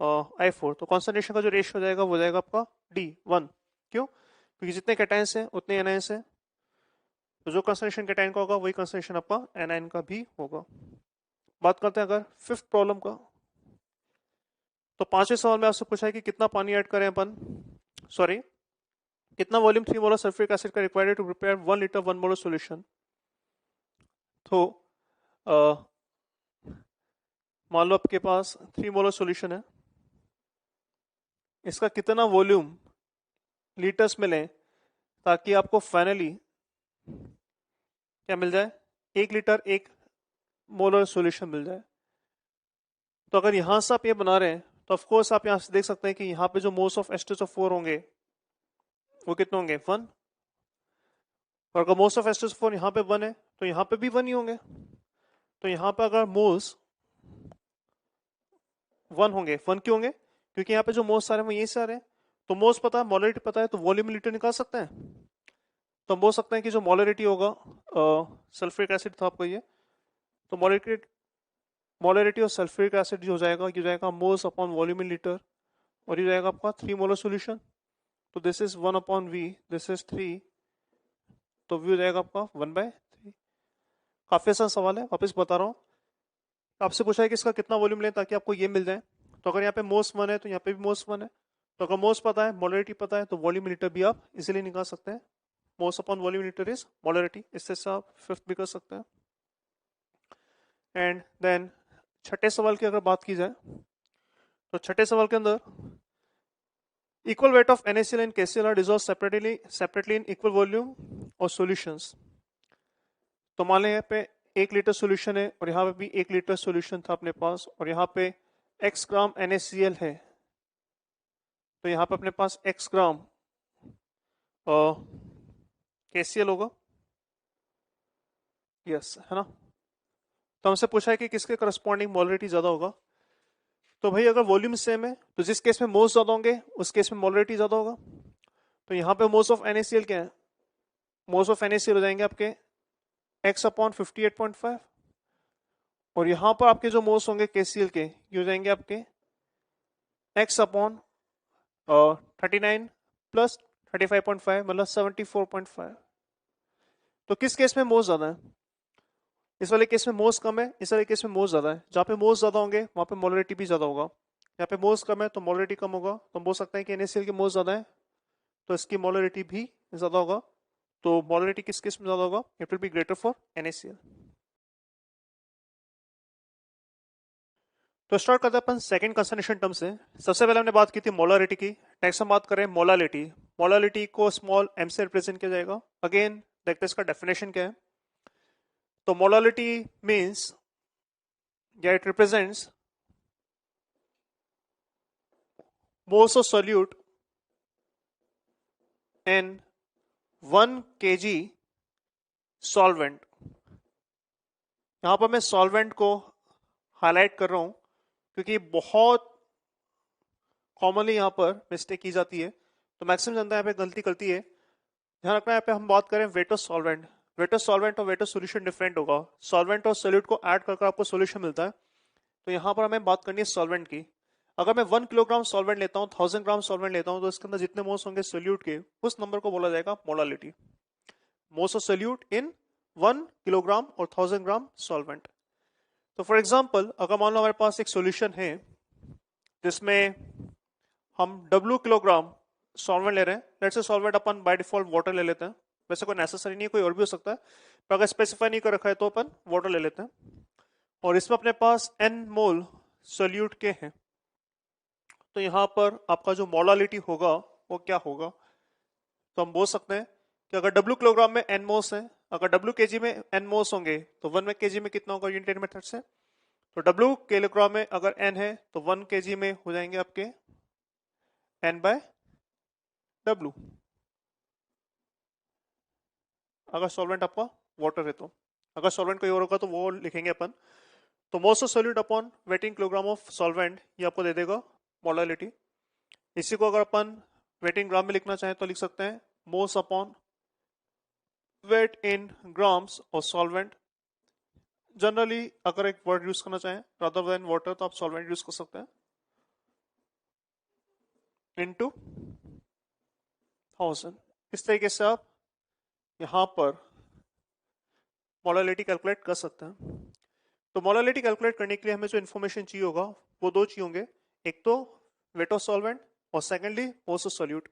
Speaker 1: I4, तो कंसंट्रेशन का जो रेशियो हो जाएगा वो जाएगा आपका D1। क्यों, क्योंकि जितने कैटायंस हैं उतने एनायंस हैं, तो जो कंसंट्रेशन कैटायन का होगा वही कंसंट्रेशन आपका एनायन का भी होगा। बात करते हैं अगर फिफ्थ प्रॉब्लम का, तो पांचवें सवाल में आपसे पूछा है कि कितना पानी ऐड करें अपन, सॉरी कितना वॉल्यूम 3 मोलर सल्फ्यूरिक एसिड का required to prepare 1 litre 1 molar solution. तो मान लो आपके पास 3 मोलर सॉल्यूशन है, इसका कितना वॉल्यूम लीटर्स में लें ताकि आपको फाइनली क्या मिल जाए 1 लीटर 1 मोलर सॉल्यूशन मिल जाए। तो अगर यहां से आप ये बना रहे हैं तो ऑफ कोर्स आप यहां से देख सकते हैं कि यहाँ पे जो मोल्स ऑफ H2SO4 होंगे वो कितने होंगे 1, और अगर मोल्स ऑफ H2SO4 यहाँ पे 1 है तो यहाँ पे भी 1 ही होंगे। तो यहाँ पे अगर मोल्स 1 होंगे, 1 क्यों होंगे, क्योंकि यहाँ पे जो मोल्स आ रहे हैं वो यही से आ रहे हैं। तो मोल्स पता है, मोलरिटी पता है, तो वॉल्यूम लीटर निकाल सकते हैं। तो हम बोल सकते हैं कि जो मोलरिटी होगा सल्फ्यूरिक एसिड था आपको ये, तो मोलरिटी और सल्फ्यूरिक एसिड जो हो जाएगा ये हो जाएगा moles upon volume in litre, और ये जाएगा आपका 3 मोलर सोल्यूशन, तो this is 1/v, this is 3, तो v हो जाएगा आपका 1/3। काफी आसान सवाल है, वापस बता रहा हूँ। आपसे पूछा है कि इसका कितना वॉल्यूम लें ताकि आपको ये मिल जाए, तो अगर यहाँ पे मोस 1 है तो यहाँ पे भी मोस 1 है, तो अगर मोस पता है, मोलरिटी पता है, तो वॉल्यूम लीटर भी आप इजीली निकाल सकते हैं। मोस upon volume litre is molarity, इससे आप फिफ्थ भी कर सकते हैं। एंड देन छठे सवाल की अगर बात की जाए, तो छठे सवाल के अंदर equal weight of NaCl and KCl are dissolve separately in equal volume और सॉल्यूशंस। तो मान लें यहाँ पे 1 लीटर सॉल्यूशन है और यहाँ पे भी 1 लीटर सॉल्यूशन था अपने पास, और यहाँ पे x ग्राम NaCl है, तो यहाँ पे अपने पास x ग्राम KCl होगा, यस है ना। तो हमसे पूछा है कि किसके करस्पॉन्डिंग मोलरिटी ज्यादा होगा। तो भाई अगर वॉल्यूम सेम है तो जिस केस में मोल्स ज्यादा होंगे उस केस में मोलरिटी ज्यादा होगा। तो यहाँ पे मोल्स ऑफ NaCl क्या है, मोल्स ऑफ NaCl हो जाएंगे आपके x अपॉन 58.5, और यहाँ पर आपके जो मोल्स होंगे KCl के ये हो जाएंगे आपके x अपॉन 39 प्लस 35.5 मतलब 74.5। तो किस केस में मोल्स ज्यादा है, इस वाले केस में मोल्स कम है, इस वाले केस में मोल्स ज्यादा है। जहाँ पे मोल्स ज्यादा होंगे वहां पे मोलरिटी भी ज्यादा होगा, यहाँ पे मोल्स कम है तो मोलरिटी कम होगा। तो हम बोल सकते हैं कि NaCl के मोल्स ज्यादा है तो इसकी मोलरिटी भी ज्यादा होगा। तो मोलरिटी किस केस में ज्यादा होगा, it will be greater for NaCl। तो स्टार्ट करते हैं अपन सेकंड कंसंट्रेशन टर्म से। सबसे पहले हमने बात की थी मोलरिटी की, नेक्स्ट हम बात करें मोलालिटी। मोलालिटी को स्मॉल m से रिप्रेजेंट किया जाएगा। अगेन देखते हैं इसका डेफिनेशन क्या है। तो मोलालिटी मीन्स या it represents moles of solute in 1 kg solvent। यहां पर मैं सॉल्वेंट को हाईलाइट कर रहा हूं क्योंकि बहुत कॉमनली यहां पर मिस्टेक की जाती है, तो मैक्सिमम जनता यहाँ पे गलती करती है। ध्यान रखना, यहाँ पे हम बात करें wait of solvent. Wait of solvent और वेट ऑफ सोल्यूशन डिफरेंट होगा। सॉल्वेंट और सोल्यूट को ऐड कर आपको सोल्यूशन मिलता है, तो यहाँ पर हमें बात करनी है सॉल्वेंट की। अगर मैं 1 किलोग्राम सॉल्वेंट लेता हूँ, 1000 ग्राम सॉल्वेंट लेता हूँ, तो इसके अंदर जितने मोल्स होंगे सोल्यूट के उस नंबर को बोला जाएगा molality. Moles of solute in 1 kilogram और 1000 ग्राम सॉल्वेंट। तो फॉर एग्जांपल अगर मान लो हमारे पास एक सॉल्यूशन है जिसमें हम W किलोग्राम सॉल्वेंट ले रहे हैं, let's say solvent upon by default water ले लेते हैं, वैसे कोई नेसेसरी नहीं है, कोई और भी हो सकता है, पर अगर स्पेसिफाई नहीं कर रखा है तो अपन वाटर ले लेते हैं, और इसमें अपने पास n मोल सोल्यूट के हैं। तो यहाँ पर आपका जो मोलालिटी होगा वो क्या होगा, तो हम बोल सकते हैं कि अगर W किलोग्राम में n मोल्स हैं, अगर W kg में n मोल्स होंगे तो 1 kg में कितना होगा यूनिट मेथड से। तो W किलोग्राम में अगर n है तो 1 kg में हो जाएंगे आपके n बाय W, अगर सॉल्वेंट आपका वाटर है तो। अगर सॉल्वेंट कोई और होगा तो वो लिखेंगे अपन। तो moles of solute upon waiting kilogram of solvent ये आपको दे देगा मोलालिटी। इसी को अगर अपन वेटिंग ग्राम में लिखना चाहें तो लिख सकते हैं moles upon weight in grams और सॉल्वेंट। जनरली अगर एक वर्ड यूज करना चाहें रादर देन वाटर तो आप सॉल्वेंट यूज कर सकते हैं, इनटू 1000। इस तरीके से आप यहां पर मोलालिटी कैलकुलेट कर सकते हैं। तो मोलालिटी कैलकुलेट करने के लिए हमें जो इन्फॉर्मेशन चाहिए होगा वो दो चाहिए होंगे, एक तो वेट ऑफ सॉल्वेंट और सेकेंडली मोल्स ऑफ सोल्यूट।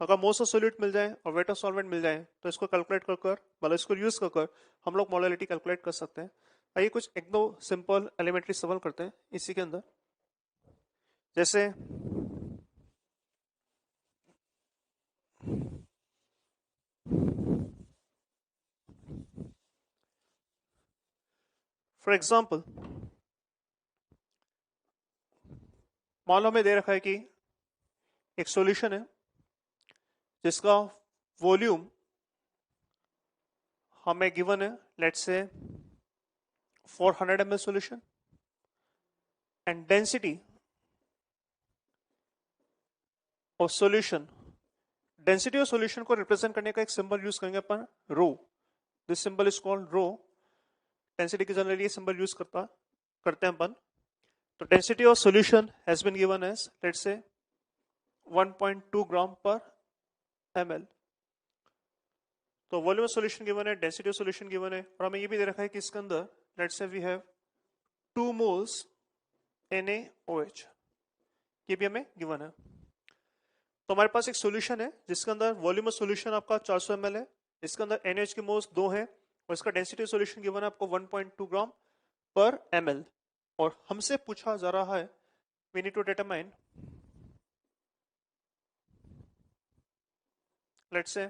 Speaker 1: अगर मोल्स ऑफ सोल्यूट मिल जाए और वेट ऑफ सॉल्वेंट मिल जाए तो इसको कैलकुलेट कर कर मतलब इसको यूज कर कर हम लोग मोलालिटी कैलकुलेट कर सकते हैं। आइए कुछ एक दो सिंपल एलिमेंट्री सवाल करते हैं इसी के अंदर। जैसे फॉर एग्जाम्पल मान लो हमें दे रखा है कि एक सॉल्यूशन है जिसका वॉल्यूम हमें गिवन है, let's say 400 ml solution, and density of solution. Density of solution को रिप्रेजेंट करने का एक सिंबल यूज करेंगे अपन rho. This symbol is called rho. Density की जनरली ये सिंबल यूज करते हैं अपन। तो density of solution has been given as let's say 1.2 gram per ml। तो वॉल्यूम ऑफ सॉल्यूशन गिवन है, डेंसिटी ऑफ सॉल्यूशन गिवन है, और हमें ये भी दे रखा है कि इसके अंदर let's say we have 2 moles NaOH, ये भी हमें गिवन है। तो हमारे पास एक सॉल्यूशन है जिसके अंदर वॉल्यूम ऑफ सॉल्यूशन आपका 400 ml है, इसके अंदर NaOH के मोल्स 2 हैं, और इसका डेंसिटी ऑफ सॉल्यूशन गिवन है आपको 1.2 ग्राम पर ml। और हमसे पूछा जा रहा है we need to determine let's say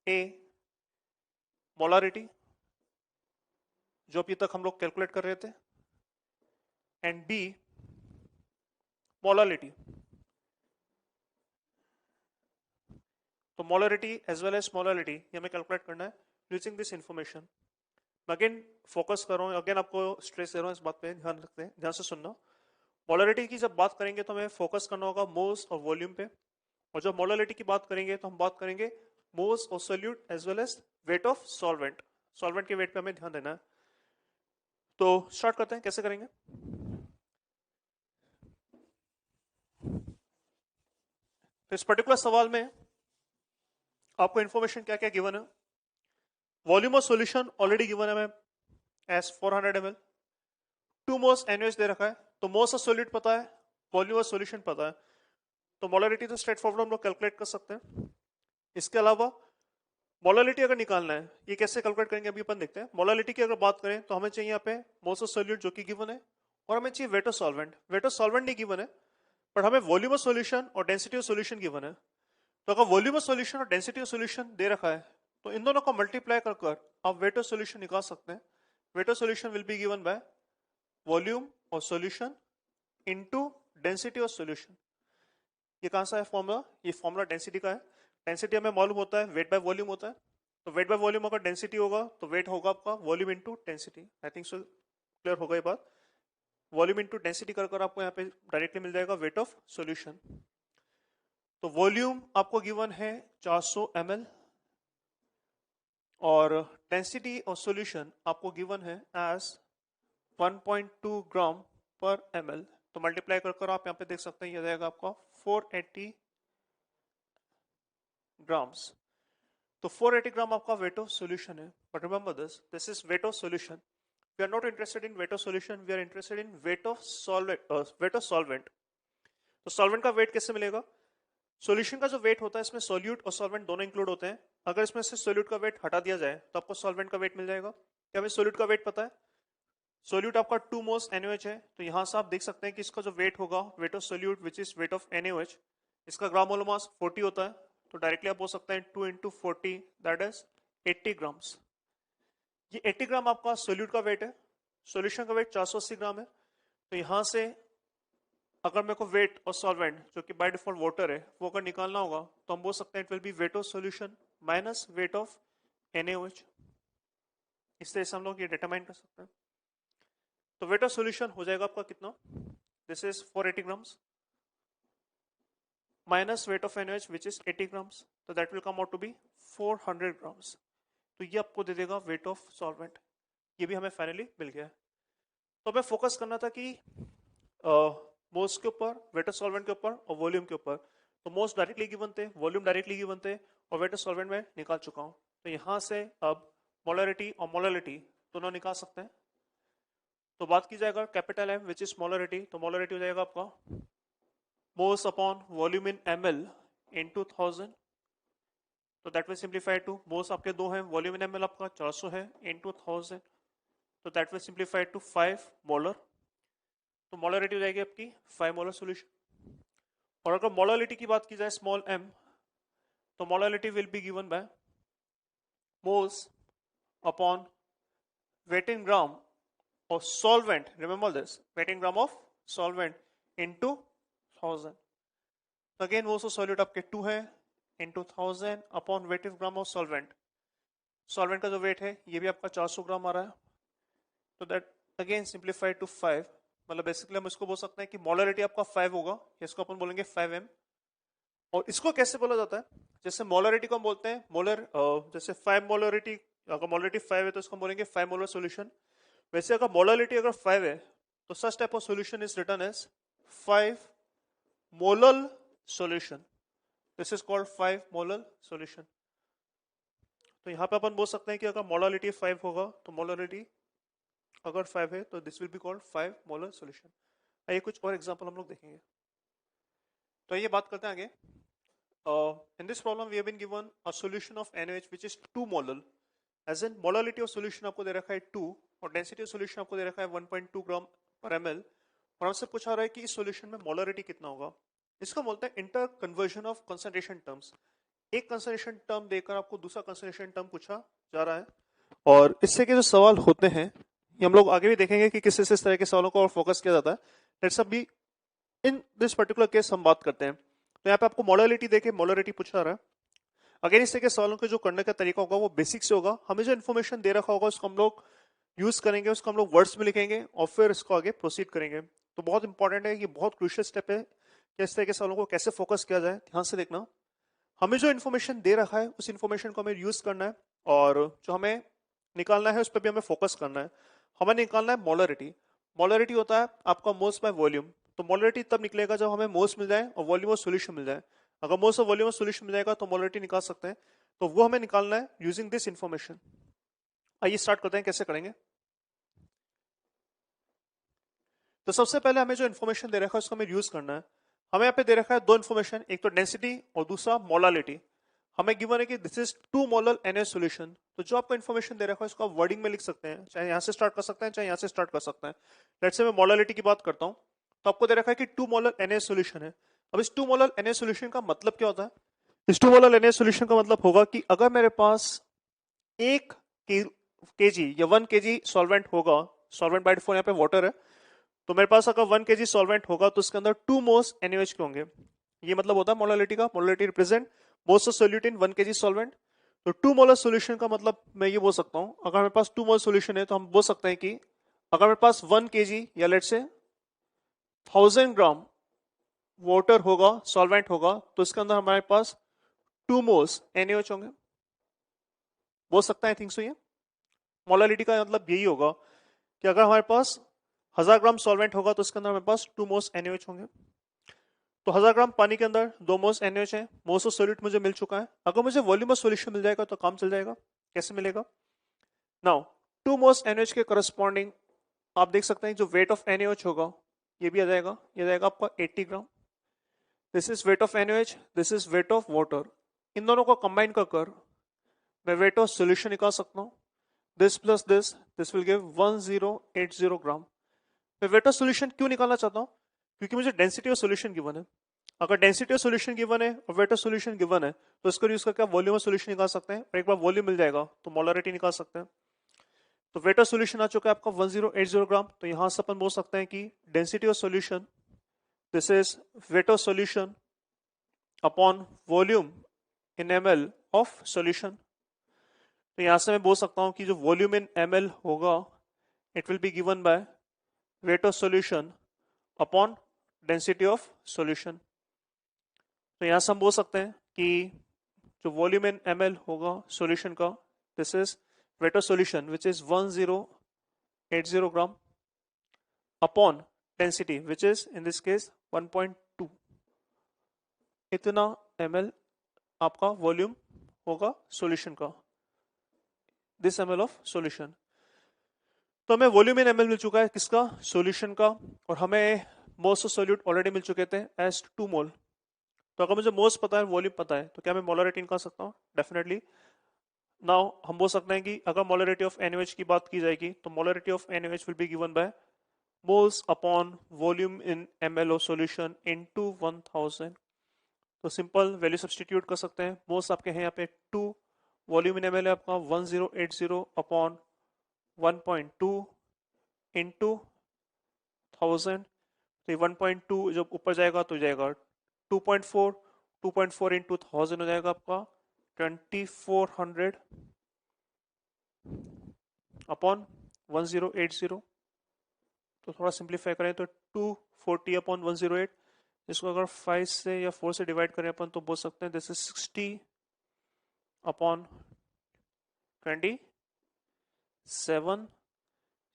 Speaker 1: A molarity जो अभी तक हम लोग कैलकुलेट कर रहे थे, एंड B मोलारिटी। तो molarity as well as molarity ये हमें कैलकुलेट करना है यूजिंग दिस इंफॉर्मेशन। मैं अगेन फोकस कर रहा हूँ, अगेन आपको स्ट्रेस दे रहा हूँ, इस बात पे ध्यान रखते हैं, ध्यान से सुनना। मोलारिटी की जब बात करेंगे तो हमें फोकस करना होगा मोल्स और वॉल्यूम पे, और जब मोलारिटी की बात करेंगे तो हम बात करेंगे मोल्स और solute as well as weight of solvent. Solvent के वेट पे हमें ध्यान देना है। तो स्टार्ट करते हैं, कैसे करेंगे। तो इस पर्टिकुलर सवाल में आपको इंफॉर्मेशन क्या क्या गिवन है। Volume of solution already given है हमें एज 400 ml, 2 मोल्स NaOH दे रखा है, तो मोल्स ऑफ सॉल्यूट पता है, वॉल्यूम ऑफ सॉल्यूशन पता है, तो मोलारिटी तो स्ट्रेट फॉरवर्ड हम लोग कैलकुलेट कर सकते हैं। इसके अलावा मोलारिटी अगर निकालना है, ये कैसे कैलकुलेट करेंगे अभी अपन देखते हैं। मोलारिटी की अगर बात करें तो हमें चाहिए यहाँ पे मोल्स ऑफ सॉल्यूट जो कि गिवन है, और हमें चाहिए wait of solvent. Wait of solvent नहीं गिवन है, पर हमें वॉल्यूम ऑफ सॉल्यूशन और डेंसिटी ऑफ सॉल्यूशन गिवन है। तो अगर वॉल्यूम ऑफ सॉल्यूशन और डेंसिटी ऑफ सॉल्यूशन दे रखा है तो इन दोनों को मल्टीप्लाई कर आप वेट ऑफ सॉल्यूशन निकाल सकते हैं। Wait of solution will be given by volume of solution into density of solution. ये कहां सा है फॉर्मूला, ये फॉर्मूला डेंसिटी का है। डेंसिटी हमें मालूम होता है वेट बाय वॉल्यूम होता है, तो वेट बाय वॉल्यूम अगर डेंसिटी होगा तो वेट होगा आपका वॉल्यूम इनटू डेंसिटी। आई थिंक सो क्लियर होगा ये बात। वॉल्यूम इनटू डेंसिटी कर आपको यहाँ पे डायरेक्टली मिल जाएगा वेट ऑफ सॉल्यूशन। तो वॉल्यूम आपको गिवन है 400 ml, और डेंसिटी ऑफ सॉल्यूशन आपको गिवन है एज 1.2 ग्राम पर ml। तो मल्टीप्लाई कर आप यहाँ पे देख सकते हैं, ये जाएगा आपका 480 ग्राम्स। तो 480 ग्राम आपका वेट ऑफ सॉल्यूशन है, but remember this is weight of solution. We are not interested in weight of solution, we are interested in weight of solvent. तो सॉल्वेंट का वेट कैसे मिलेगा। सॉल्यूशन का जो वेट होता है इसमें सॉल्यूट और सॉल्वेंट दोनों इंक्लूड होते हैं। अगर इसमें से सॉल्यूट का वेट हटा दिया जाए तो आपको सॉल्वेंट का वेट मिल जाएगा। क्या हमें सॉल्यूट का वेट पता है, सॉल्यूट आपका 2 मोल्स NaOH है, तो यहां से आप देख सकते हैं कि इसका जो वेट होगा weight of solute which is weight of NaOH, इसका ग्राम मोल मास 40 होता है, तो डायरेक्टली आप बोल सकते हैं 2 into 40 दैट इज 80 ग्राम्स। ये 80 ग्राम आपका सॉल्यूट का वेट है, सॉल्यूशन का वेट 480 ग्राम है। तो यहां से अगर मेरे को वेट और सॉल्वेंट जो कि बाय डिफॉल्ट वाटर है वो अगर निकालना होगा तो हम बोल सकते हैं it will B wait of solution minus weight of NaOH। इस तरह से हम लोग ये डिटरमाइन कर सकते हैं। तो वेट ऑफ सॉल्यूशन हो जाएगा आपका कितना, this is 480 grams minus weight of NaOH which is 80 grams, तो that will come out to be 400 grams. तो ये आपको दे देगा वेट ऑफ सॉल्वेंट। ये भी हमें फाइनली मिल गया है। तो हमें फोकस करना था कि मोल्स के ऊपर, वेट ऑफ सॉल्वेंट के ऊपर और वॉल्यूम के ऊपर। तो मोल्स डायरेक्टली गिवन थे, वॉल्यूम डायरेक्टली गिवन थे, और वेट ऑफ सॉल्वेंट में निकाल चुका हूं। तो यहां से अब मोलरिटी और मोलालिटी दोनों निकाल सकते हैं। तो बात की जाएगा capital M which is molarity, तो मोलरिटी हो जाएगा आपका moles upon volume in ml into 1000, तो that will simplify two moles आपके 2 हैं, वॉल्यूम इन ml आपका 400 है इनटू 1000, तो that will simplify to 5 molar. तो मोलरिटी हो जाएगी आपकी 5 मोलर सॉल्यूशन। और अगर मोलालिटी की बात की जाए स्मॉल m, तो molality will be given by moles upon weight in gram of solvent, remember this, weight in gram of solvent into 1000। again वो solute आपके 2 है into 1000 upon weight in gram of solvent। solvent का जो weight है ये भी आपका 400 ग्राम आ रहा है, तो that again simplify to 5। मतलब बेसिकली हम इसको बोल सकते हैं कि मोलरिटी आपका 5 होगा, इसको अपन बोलेंगे 5m। और इसको कैसे बोला जाता है, जैसे मोलरिटी को हम बोलते हैं मोलर, जैसे 5 मोलरिटी, अगर मोलरिटी 5 है तो इसको हम बोलेंगे 5 मोलर सॉल्यूशन। वैसे अगर मोलालिटी अगर 5 है तो such type of solution is written as 5 molar solution. This is called 5 molar solution. तो यहाँ पे अपन बोल सकते हैं कि अगर मोलारिटी 5 होगा तो मोलारिटी अगर 5 है तो this will be called 5 molar solution. आइए कुछ और एग्जांपल हम लोग देखेंगे. तो ये बात करते हैं आगे. In this problem we have been given a solution of NaOH which is 2 molar. As in molality of solution आपको दे रखा है 2 और डेंसिटी ऑफ सॉल्यूशन आपको दे रखा है 1.2 ग्राम पर ml और हमसे पूछा रहा है कि इस सॉल्यूशन में मोलारिटी कितना होगा. इसको बोलते हैं inter conversion of concentration terms. एक कंसंट्रेशन टर्म देकर आपको दूसरा कंसंट्रेशन टर्म पूछा जा रहा है और इससे के जो सवाल होते हैं ये हम लोग आगे भी देखेंगे कि किस इस तरह के सवालों को और फोकस किया जाता है. Let's be in this particular case हम बात करते हैं. तो यहाँ पे आपको मोलारिटी देके मोलारिटी पूछा रहा है. अगेन इस तरह के सवालों के जो करने का तरीका होगा वो बेसिक से होगा. हमें जो इन्फॉर्मेशन दे रखा होगा उसको हम लोग यूज करेंगे, उसको हम लोग वर्ड्स में लिखेंगे और फिर इसको आगे प्रोसीड करेंगे. तो बहुत इंपॉर्टेंट है, ये बहुत क्रूशियल स्टेप है कि इस तरह के सवालों को कैसे फोकस किया जाए. ध्यान से देखना, हमें जो इन्फॉर्मेशन दे रखा है उस इन्फॉर्मेशन को हमें यूज करना है और जो हमें निकालना है उस पर भी हमें फोकस करना है. हमें निकालना है मोलरिटी. मोलरिटी होता है आपका मोल्स बाय वॉल्यूम. तो मोलरिटी तब निकलेगा जब हमें मोल्स मिल जाए और वॉल्यूम ऑफ सॉल्यूशन मिल जाए. अगर मोल्स और वॉल्यूम ऑफ सॉल्यूशन मिल जाएगा तो मोलरिटी निकाल सकते हैं. तो वो हमें निकालना है यूजिंग दिस इंफॉर्मेशन. आइए स्टार्ट करते हैं कैसे करेंगे. तो सबसे पहले हमें जो इन्फॉर्मेशन दे रखा है उसको हमें यूज करना है. हमें यहाँ पे दे रखा है दो इन्फॉर्मेशन, एक तो डेंसिटी और दूसरा मोलालिटी. हमें गिवन है कि this is 2 molar NaOH solution. तो जो आपको इन्फॉर्मेशन दे रखा है उसको आप वर्डिंग में लिख सकते हैं, चाहे यहाँ से स्टार्ट कर सकते हैं चाहे यहाँ से स्टार्ट कर सकते हैं. लेट्स से मैं मोलालिटी की बात करता हूँ. तो आपको दे रखा है कि 2 मोलर NaOH सॉल्यूशन है. अब इस 2 मोलर NaOH सॉल्यूशन का मतलब क्या होता है. इस 2 मोलर NaOH सॉल्यूशन का मतलब होगा कि अगर मेरे पास 1 kg या 1 kg सॉल्वेंट होगा, सॉल्वेंट बाय डिफॉल्ट यहाँ पे वाटर है, तो मेरे पास अगर 1 kg सॉल्वेंट होगा तो उसके अंदर 2 मोल्स NaOH के होंगे. ये मतलब होता है मोलालिटी का. Molality represent moles of solute in 1 kg solvent. तो 2 मोलर सॉल्यूशन का मतलब मैं ये बोल सकता हूं, अगर मेरे पास 2 मोलर सॉल्यूशन है तो हम बोल सकते हैं कि अगर मेरे पास 1 kg या लेट से 1000 ग्राम वाटर होगा, सॉल्वेंट होगा, तो इसके अंदर हमारे पास 2 मोल्स NaOH होंगे. बोल सकते हैं आई थिंक सो. ये मोलालिटी का मतलब यही होगा कि अगर हमारे पास 1000 ग्राम सॉल्वेंट होगा तो इसके अंदर हमारे पास 2 मोल्स NaOH होंगे. तो 1000 ग्राम पानी के अंदर 2 मोल्स NaOH है. मोल्स ऑफ सॉल्यूट मुझे मिल चुका है. अगर मुझे वॉल्यूम ऑफ सॉल्यूशन मिल जाएगा तो काम चल जाएगा. कैसे मिलेगा. नाउ 2 मोल्स NaOH के करस्पॉन्डिंग आप देख सकते हैं जो वेट ऑफ NaOH होगा ये भी आ जाएगा. ये जाएगा आपका 80 gram. This is weight of NaOH, this is weight of water. इन दोनों को कंबाइन कर मैं वेट ऑफ सॉल्यूशन निकाल सकता हूँ. This plus this will give 1080 ग्राम. मैं वेट ऑफ सॉल्यूशन क्यों निकालना चाहता हूँ, क्योंकि मुझे डेंसिटी ऑफ सॉल्यूशन गिवन है. अगर डेंसिटी ऑफ सॉल्यूशन गिवन है और वेट ऑफ सॉल्यूशन गिवन है तो इसको यूज करके आप वॉल्यूम ऑफ सॉल्यूशन निकाल सकते हैं. और एक बार वॉल्यूम मिल जाएगा तो मोलरिटी निकाल सकते हैं. तो वेट ऑफ सॉल्यूशन आ चुका है आपका 1080 ग्राम. तो यहां से अपन बोल सकते हैं कि density of solution this is weight of solution upon volume in ml of solution. तो यहां से मैं बोल सकता हूं कि जो वॉल्यूम इन ml होगा it will be given by weight of solution upon density of solution. तो यहां से हम बोल सकते हैं कि जो वॉल्यूम इन ml होगा सॉल्यूशन का this is weight of solution which is 1080 gram upon density which is in this case 1.2. इतना ml आपका वॉल्यूम होगा सॉल्यूशन का. This ml of solution. तो हमें वॉल्यूम इन ml मिल चुका है किसका, सॉल्यूशन का. और हमें मोल्स ऑफ सॉल्यूट ऑलरेडी मिल चुके थे एज 2 मोल. तो अगर मुझे मोल्स पता है, वॉल्यूम पता है, तो क्या मैं मोलरिटी निकाल सकता हूँ. डेफिनेटली. नाउ हम बोल सकते हैं कि अगर मोलरिटी ऑफ NaOH की बात की जाएगी तो molarity of NaOH will be given by moles upon volume in ml of solution into 1000. तो सिंपल वैल्यू सब्स्टिट्यूट कर सकते हैं. मोल्स आपके हैं यहाँ पे 2, वॉल्यूम इन ml है आपका 1080 अपॉन 1.2 इंटू 1000. तो 1.2 जब ऊपर जाएगा तो जाएगा 2.4. 2.4 इंटू 1000 हो जाएगा आपका 2400 अपॉन 1080. तो थोड़ा सिंप्लीफाई करें तो 240 अपॉन 108. इसको अगर 5 से या 4 से डिवाइड करें अपन तो बोल सकते हैं दिस इज 60 अपॉन 27.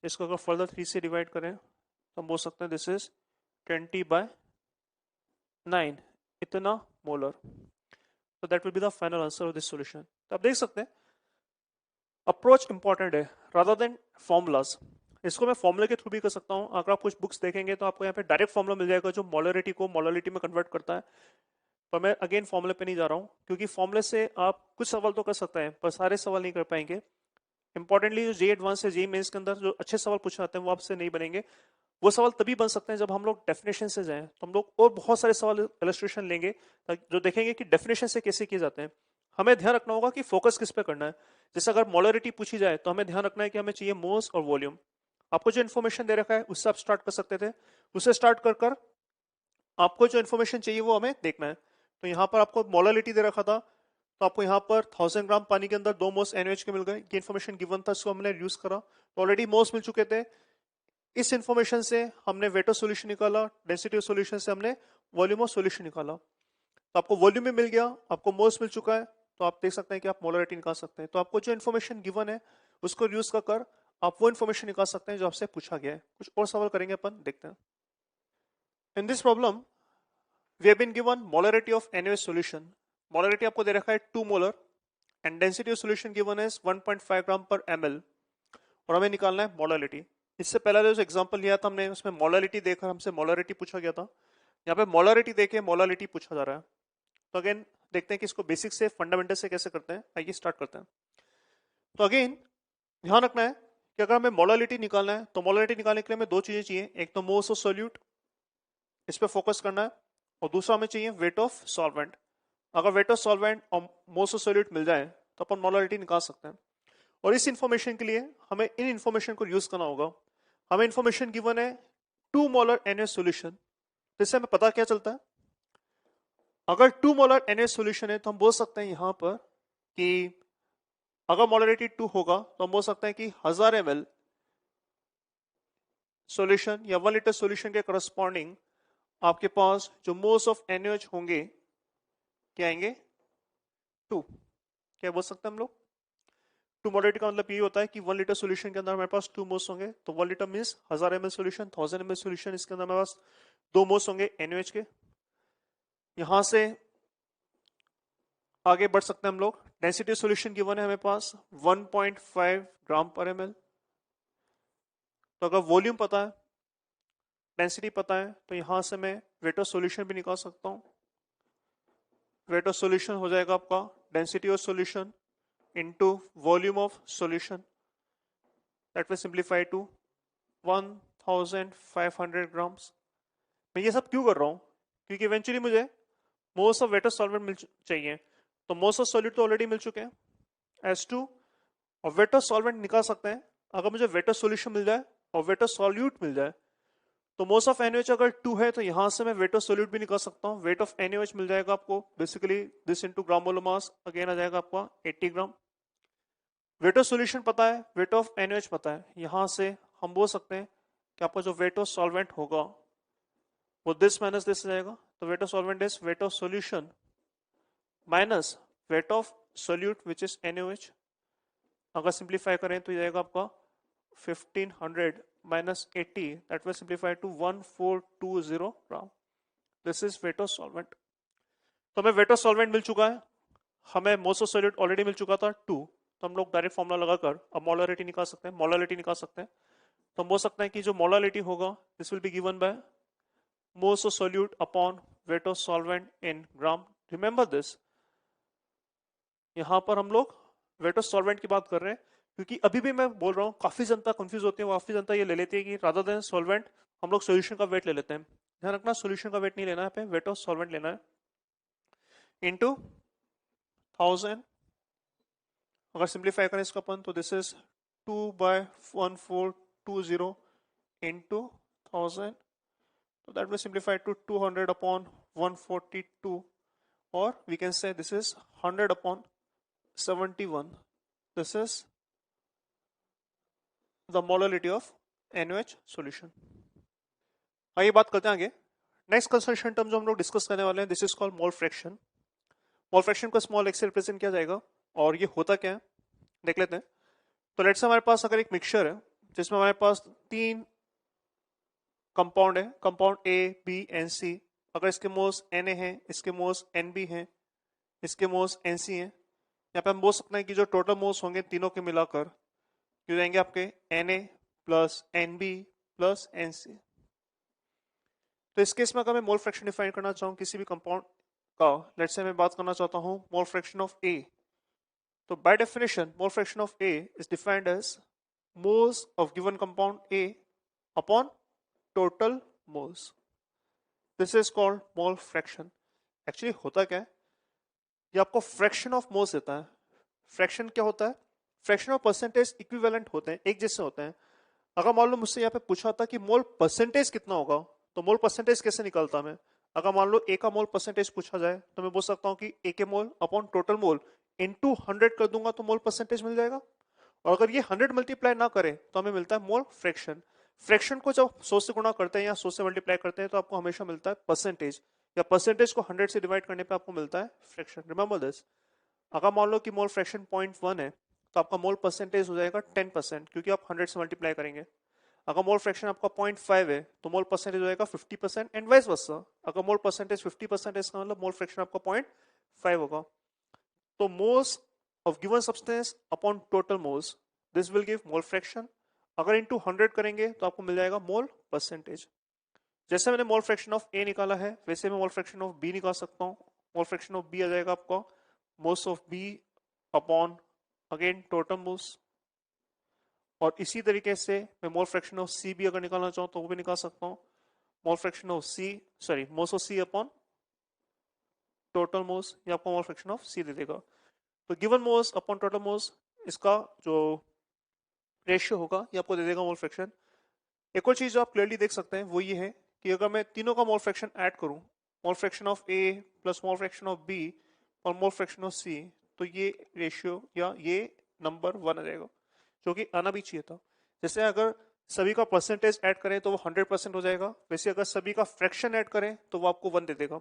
Speaker 1: इसको अगर फर्दर 3 से डिवाइड करें तो हम बोल सकते हैं दिस इज 20/9. इतना मोलर। तो that will be the final answer of this solution. तो आप देख सकते हैं अप्रोच इंपॉर्टेंट है रादर देन फॉर्मूलाज। इसको मैं फॉर्मूले के थ्रू भी कर सकता हूँ। अगर आप कुछ बुक्स देखेंगे तो आपको यहाँ पे डायरेक्ट फॉर्मूला मिल जाएगा जो मोलरिटी को मोलरिटी में कन्वर्ट करता है। पर मैं अगेन फॉर्मूले पे नहीं जा रहा हूँ क्योंकि फॉर्मूले से आप कुछ सवाल तो कर सकते हैं पर सारे सवाल नहीं कर पाएंगे। इंपॉर्टेंटली जो जे एडवांस है जे मेंस के अंदर जो अच्छे सवाल पूछे जाते हैं वो आपसे नहीं बनेंगे। वो सवाल तभी बन सकते हैं जब हम लोग डेफिनेशन से जाएं। तो हम लोग और बहुत सारे सवाल इलस्ट्रेशन लेंगे जो देखेंगे कि डेफिनेशन से कैसे किए जाते हैं। हमें ध्यान रखना होगा कि फोकस किस पे करना है। जैसे अगर मोलरिटी पूछी जाए तो हमें ध्यान रखना है कि हमें चाहिए मोल्स और वॉल्यूम। आपको जो इन्फॉर्मेशन दे रखा है उससे आप स्टार्ट कर सकते थे। उससे स्टार्ट कर कर आपको जो इन्फॉर्मेशन चाहिए वो हमें देखना है। तो यहाँ पर आपको मोलरिटी दे रखा था तो आपको यहाँ पर 1000 ग्राम पानी के अंदर 2 मोल्स NaOH के मिल गए। ये इन्फॉर्मेशन गिवन था, इसको हमने यूज करा। ऑलरेडी मोल्स मिल चुके थे। इस इंफॉर्मेशन से हमने वेट ऑफ सॉल्यूशन निकाला, डेंसिटी ऑफ सॉल्यूशन से हमने वॉल्यूम ऑफ सॉल्यूशन निकाला। तो आपको वॉल्यूम भी मिल गया, आपको मोल्स मिल चुका है। तो आप देख सकते हैं कि आप मोलरिटी निकाल सकते हैं। तो आपको जो इन्फॉर्मेशन गिवन है उसको यूज कर आप वो इन्फॉर्मेशन निकाल सकते हैं जो आपसे पूछा गया है। कुछ और सवाल करेंगे अपन, देखते हैं। In this problem we have been given molarity of NaOH solution. Molarity आपको दे रखा है 2 molar and density of solution given है 1.5 ग्राम पर ml और हमें निकालना है मोलरिटी। इससे पहले जो एग्जांपल लिया था हमने उसमें मोलरिटी देखकर हमसे मोलरिटी पूछा गया था। यहाँ पे मोलरिटी देके मोलरिटी पूछा जा रहा है। तो अगेन देखते हैं कि इसको बेसिक से फंडामेंटल से कैसे करते हैं। आइए स्टार्ट करते हैं। तो अगेन ध्यान रखना है कि अगर हमें मोलरिटी निकालना है तो मोलरिटी निकालने के लिए हमें 2 चीजें चाहिए। एक तो मोल्स ऑफ सोल्यूट, इस पर फोकस करना है, और दूसरा हमें चाहिए वेट ऑफ सॉल्वेंट। अगर वेट ऑफ सॉल्वेंट और मोल्स ऑफ सोल्यूट मिल जाए तो अपन मोलरिटी निकाल सकते हैं। और इस इंफॉर्मेशन के लिए हमें इन इंफॉर्मेशन को यूज करना होगा। हमें इंफॉर्मेशन गिवन है 2 मोलर NaOH सॉल्यूशन। इससे हमें पता क्या चलता है, अगर 2 मोलर NaOH सॉल्यूशन है तो हम बोल सकते हैं यहां पर कि अगर मोलरिटी 2 होगा तो हम बोल सकते हैं कि 1000 ml सॉल्यूशन या 1 लीटर सॉल्यूशन के करस्पॉन्डिंग आपके पास जो मोल्स ऑफ NaOH होंगे क्या आएंगे 2। क्या बोल सकते हैं हम लोग, 2 मोलरिटी का मतलब ये होता है कि 1 लीटर सॉल्यूशन के अंदर हमारे पास 2 मोल्स होंगे। तो 1 litre means 1000 ml solution, 1000 ml solution, इसके अंदर हमारे पास 2 मोल्स होंगे NaOH के। यहां से आगे बढ़ सकते हैं हम लोग। डेंसिटी सॉल्यूशन गिवन है हमें पास 1.5 ग्राम पर ml। तो अगर वॉल्यूम पता है, डेंसिटी पता है, तो यहां से मैं वेट ऑफ सॉल्यूशन भी निकाल सकता हूं। वेट ऑफ सॉल्यूशन हो जाएगा आपका density of solution into volume of solution, that will simplify to 1500 grams. मैं ये सब क्यों कर रहा हूं, क्योंकि इवेंचुअली मुझे moles of weight of solvent मिल चाहिए। तो मोल्स ऑफ सॉल्यूट तो ऑलरेडी मिल चुके हैं S2, और वेट ऑफ सॉल्वेंट निकाल सकते हैं। अगर मुझे वेट ऑफ सॉल्यूशन मिल जाए और वेट ऑफ सॉल्यूट मिल जाए तो मोल्स ऑफ NaOH अगर 2 है तो यहां से मैं वेट ऑफ सॉल्यूट भी निकाल सकता हूं। वेट ऑफ NaOH मिल जाएगा आपको basically this into gram molar mass, again आ जाएगा आपका 80 ग्राम। वेट ऑफ सॉल्यूशन पता है, वेट ऑफ NaOH पता है, यहां से हम बोल सकते हैं कि आपका जो वेट ऑफ सॉल्वेंट होगा वो दिस माइनस दिस जाएगा। तो weight of solvent is weight of solution minus weight of solute which is NaOH। अगर सिंप्लीफाई करें तो ये जाएगा आपका 1500 minus 80, that will simplify to 1420 gram. This is weight of solvent. तो हमें वेट ऑफ सॉल्वेंट मिल चुका है, हमें मोल्स ऑफ सॉल्यूट ऑलरेडी मिल चुका था 2। तो हम लोग डायरेक्ट फॉर्मूला लगाकर अब मोलरिटी निकाल सकते हैं, मोलरिटी निकाल सकते हैं। तो हम बोल सकते हैं कि जो मोलरिटी होगा this will be given by moles of solute upon weight of solvent in gram. Remember this, यहां पर हम लोग वेट ऑफ सॉल्वेंट की बात कर रहे हैं क्योंकि अभी भी मैं बोल रहा हूँ काफी जनता कंफ्यूज होती है। काफी जनता ये ले लेती है कि रादर देन सॉल्वेंट हम लोग सॉल्यूशन का वेट ले लेते हैं। ध्यान रखना सॉल्यूशन का वेट नहीं लेना है, पे वेट ऑफ सॉल्वेंट लेना है इनटू 1000। अगर सिंप्लीफाई करें इसका अपन तो दिस इज 2/1420 इनटू 1000, तो that will simplify to 200 upon 142, और we can say this is 100 upon 71। This is the molarity of NaOH solution. आइए बात करते हैं आगे। नेक्स्ट कंसंट्रेशन टर्म जो हम लोग डिस्कस करने वाले हैं this is called mole fraction. Mole fraction को स्मॉल x से रिप्रेजेंट किया जाएगा, और ये होता क्या है देख लेते हैं। तो लेट्स से हमारे पास अगर एक मिक्सचर है जिसमें हमारे पास 3 कंपाउंड है, compound A, B and C, अगर इसके मोल्स Na हैं, इसके मोल्स Nb हैं, इसके मोल्स Nc हैं, यहाँ पे हम बोल सकते हैं कि जो टोटल मोल्स होंगे तीनों के मिलाकर क्यों जाएंगे आपके Na plus Nb plus Nc। तो इस केस में अगर मैं मोल फ्रैक्शन डिफाइन करना चाहूँ किसी भी कंपाउंड का, लेट्स से मैं बात करना चाहता हूँ मोल फ्रैक्शन ऑफ A, तो by definition mole fraction of A is defined as moles of given compound A upon total moles. This is called mole fraction. Actually होता क्या है, ये आपको फ्रैक्शन ऑफ मोल्स देता है। फ्रैक्शन क्या होता है? फ्रैक्शन ऑफ परसेंटेज इक्विवेलेंट होते हैं, एक जैसे होते हैं। अगर मान लो मुझसे यहाँ पे पूछा था कि मोल परसेंटेज कितना होगा, तो मोल परसेंटेज कैसे निकालता मैं? अगर मान लो ए का मोल परसेंटेज पूछा जाए तो मैं बोल सकता हूँ कि ए के mole upon total mole into 100 कर दूंगा तो मोल परसेंटेज मिल जाएगा। और अगर ये 100 मल्टीप्लाई ना करे तो हमें मिलता है मोल फ्रैक्शन। फ्रैक्शन को जब 100 से गुणा करते हैं या 100 से मल्टीप्लाई करते हैं तो आपको हमेशा मिलता है परसेंटेज, या परसेंटेज को 100 से डिवाइड करने पे आपको मिलता है फ्रैक्शन। Remember this. अगर मान लो कि मोल फ्रैक्शन 0.1 है तो आपका मोल परसेंटेज हो जाएगा 10%, क्योंकि आप 100 से मल्टीप्लाई करेंगे। अगर मोल फ्रैक्शन आपका 0.5 है तो मोल परसेंटेज हो जाएगा 50% एंड वाइस वर्सा। अगर मोल परसेंटेज 50% है इसका मतलब मोल फ्रैक्शन आपका 0.5 होगा। तो moles of given substance upon total moles, this will give mole fraction. अगर इनटू 100 करेंगे तो आपको मिल जाएगा मोल परसेंटेज। जैसे मैंने मोल फ्रैक्शन ऑफ ए निकाला है वैसे मैं मोल फ्रैक्शन ऑफ बी निकाल सकता हूँ। मोल फ्रैक्शन ऑफ बी आ जाएगा आपका moles of B upon again total moles. और इसी तरीके से मैं मोल फ्रैक्शन ऑफ सी भी अगर निकालना चाहूँ तो वो भी निकाल सकता हूँ। Mole fraction of C, sorry moles of C upon total moles, ये आपको मोल फ्रैक्शन ऑफ सी दे देगा। तो given moles upon total moles, इसका जो रेशियो होगा ये आपको दे देगा मोल फ्रैक्शन। एक और चीज जो आप क्लियरली देख सकते हैं वो ये है कि अगर मैं तीनों का मोल फ्रैक्शन ऐड करूं, mole fraction of A plus mole fraction of B और मोल फ्रैक्शन ऑफ सी, तो ये रेशियो या ये नंबर 1 आ जाएगा, जो कि आना भी चाहिए था। जैसे अगर सभी का परसेंटेज ऐड करें तो वो 100% हो जाएगा, वैसे अगर सभी का फ्रैक्शन ऐड करें तो वो आपको 1 दे देगा।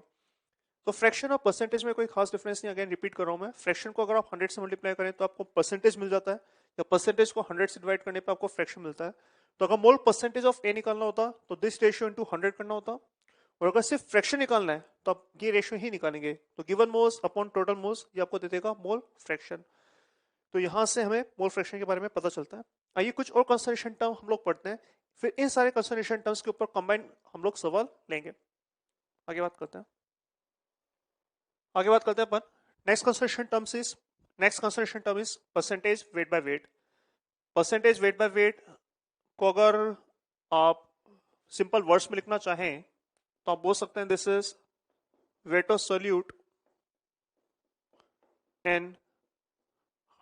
Speaker 1: तो फ्रैक्शन और परसेंटेज में कोई खास डिफरेंस नहीं। अगेन रिपीट कर रहा हूं मैं, फ्रैक्शन को अगर आप 100 से मल्टीप्लाई करें तो आपको परसेंटेज मिल जाता है, या परसेंटेज को 100 से डिवाइड करने पे आपको फ्रैक्शन मिलता है। तो अगर मोल परसेंटेज ऑफ ए निकालना होता तो दिस रेशियो इनटू 100 करना होता, और अगर सिर्फ फ्रैक्शन निकालना है तो आप ये रेशियो ही निकालेंगे। तो given moles upon total moles ये आपको दे देगा मोल फ्रैक्शन। तो यहां से हमें मोल फ्रैक्शन के बारे में पता चलता है। आइए कुछ और कंसंट्रेशन टर्म हम लोग पढ़ते हैं, फिर इन सारे कंसंट्रेशन टर्म्स के ऊपर कंबाइन हम लोग सवाल लेंगे। आगे बात करते हैं, आगे बात करते हैं अपन। Next concentration term is percentage weight by weight. Percentage weight by weight को अगर आप सिंपल वर्ड्स में लिखना चाहें तो आप बोल सकते हैं this is weight of solute in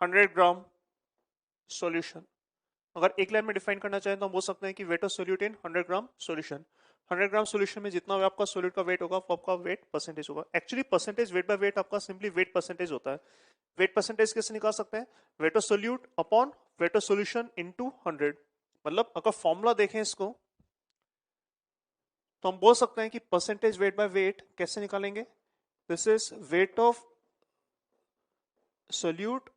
Speaker 1: 100 gram solution. अगर एक लाइन में डिफाइन करना चाहें तो हम बोल सकते हैं कि weight of solute in 100 gram solution. 100 gram solution में जितना भी आपका सोल्यूट का वेट होगा वो आपका वेट परसेंटेज होगा। Actually percentage weight by wait आपका सिंपली वेट परसेंटेज होता है। वेट परसेंटेज कैसे निकाल सकते हैं? Weight of solute upon weight of solution into 100। मतलब अगर फॉर्मूला देखें इसको तो हम बोल सकते हैं कि परसेंटेज वेट बाय वेट कैसे निकालेंगे? This is weight of solute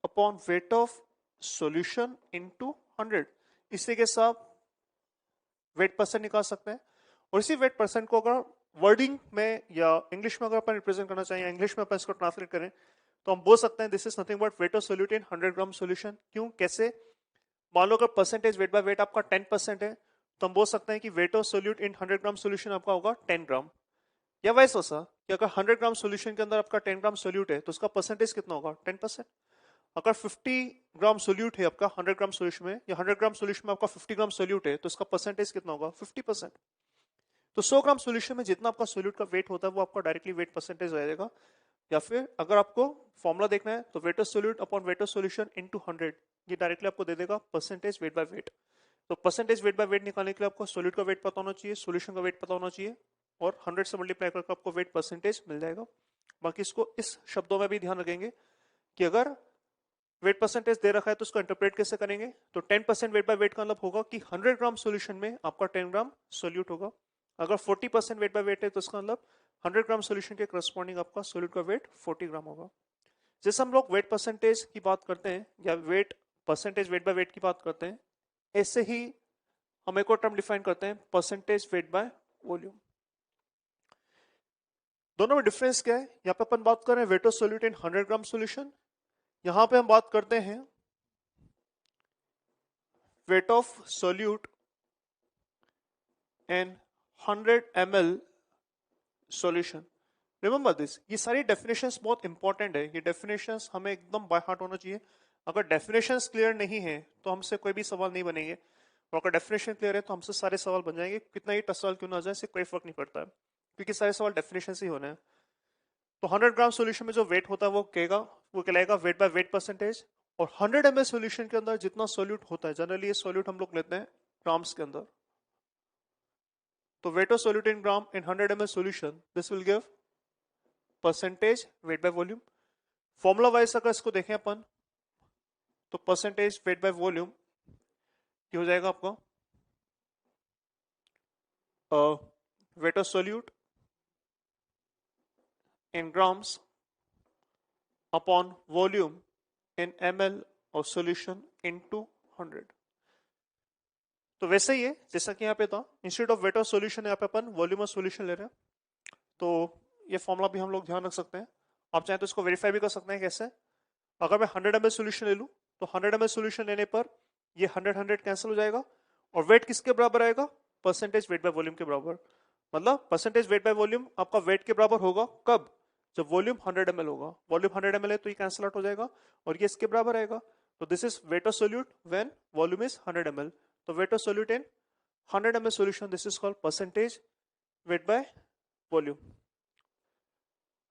Speaker 1: upon weight of solution into 100। इसी के साथ वेट परसेंट निकाल सकते हैं। और इसी वेट परसेंट को अगर वर्डिंग में या इंग्लिश में अगर अपन रिप्रेजेंट करना चाहिए, इंग्लिश में अपन इसको ट्रांसलेट करें तो हम बोल सकते हैं this is nothing but weight of solute in 100 gram solution. क्यों, कैसे? मान लो अगर परसेंटेज वेट बाय वेट आपका 10% है तो हम बोल सकते हैं कि weight of solute in 100 gram solution आपका होगा 10 ग्राम। या वैसे वर्सा कि अगर 100 ग्राम सॉल्यूशन के अंदर आपका 10 ग्राम सोल्यूट है तो उसका परसेंटेज कितना होगा? 10%। अगर 50 ग्राम सोल्यूट है आपका 100 ग्राम सॉल्यूशन में, या 100 ग्राम सॉल्यूशन में आपका 50 ग्राम सोल्यूट है तो इसका परसेंटेज कितना होगा? 50%। तो 100 ग्राम सॉल्यूशन में जितना आपका सोल्यूट का वेट होता है वो आपका डायरेक्टली वेट परसेंटेज आ जाएगा। या फिर अगर आपको फॉर्मूला देखना है तो weight of solute upon weight of solution into 100, ये डायरेक्टली आपको दे देगा परसेंटेज वेट बाय वेट। तो परसेंटेज वेट बाय वेट निकालने के लिए आपको सोल्यूट का वेट पता होना चाहिए, सॉल्यूशन का वेट पता होना चाहिए, और 100 से मल्टीप्लाई करके आपको वेट परसेंटेज मिल जाएगा। बाकी इसको इस शब्दों में भी ध्यान रखेंगे कि अगर वेट परसेंटेज दे रखा है तो उसको इंटरप्रेट कैसे करेंगे। तो 10% वेट बाय वेट का मतलब होगा कि 100 ग्राम सॉल्यूशन में आपका 10 ग्राम सोल्यूट होगा। अगर 40% वेट बाय वेट है तो इसका मतलब 100 ग्राम सॉल्यूशन के करस्पॉन्डिंग आपका सोल्यूट का वेट 40 ग्राम होगा। जैसे हम लोग वेट परसेंटेज की बात करते हैं या wait percentage weight by wait की बात करते हैं, ऐसे ही हम एक और टर्म डिफाइन करते हैं परसेंटेज वेट बाय वॉल्यूम। दोनों में डिफरेंस क्या है? यहाँ पे अपन बात कर रहे हैं weight of solute in 100 gram solution, यहाँ पे हम बात करते हैं weight of solute in 100 ml solution. Remember this, ये सारी डेफिनेशंस बहुत इंपॉर्टेंट है, ये डेफिनेशंस हमें एकदम बाय हार्ट होना चाहिए। अगर डेफिनेशंस क्लियर नहीं है तो हमसे कोई भी सवाल नहीं बनेंगे, और अगर डेफिनेशन क्लियर है तो हमसे सारे सवाल बन जाएंगे, कितना ही टफ सवाल क्यों ना आ जाए, इससे कोई फर्क नहीं पड़ता है, क्योंकि सारे सवाल डेफिनेशन से ही होने हैं। तो 100 ग्राम सोल्यूशन में जो वेट होता है वो कहलाएगा वेट बाय वेट परसेंटेज। और 100 ml सोल्यूशन के अंदर जितना सोल्यूट होता है, जनरली ये सोल्यूट हम लोग लेते हैं ग्राम्स के अंदर, तो weight of solute in gram in 100 ml solution, this will give percentage weight by volume. Formula wise अगर इसको देखें अपन, तो परसेंटेज वेट बाय वॉल्यूम ये हो जाएगा आपका weight of solute in grams upon volume in ml of solution into 100। तो वैसे ही है जैसा कि यहाँ पे था, instead of weight of solution यहाँ पे अपन वॉल्यूम ऑफ सोल्यूशन ले रहे हैं, तो ये फॉर्मूला भी हम लोग ध्यान रख सकते हैं। आप चाहें तो इसको वेरीफाई भी कर सकते हैं। कैसे? अगर मैं 100 ml सोल्यूशन ले लूं, तो 100 ml सोल्यूशन लेने पर ये 100 कैंसिल हो जाएगा, और वेट किसके बराबर आएगा? परसेंटेज वेट बाय वॉल्यूम के बराबर। मतलब परसेंटेज वेट बाय वॉल्यूम आपका वेट के बराबर होगा कब? जब वॉल्यूम 100 ml होगा। वॉल्यूम 100 ml है तो ये कैंसिल आउट हो जाएगा, और ये इसके बराबर आएगा। तो this is weight of solute when volume is 100 ml। तो weight of solute in 100 ml solution, this is called percentage weight by volume.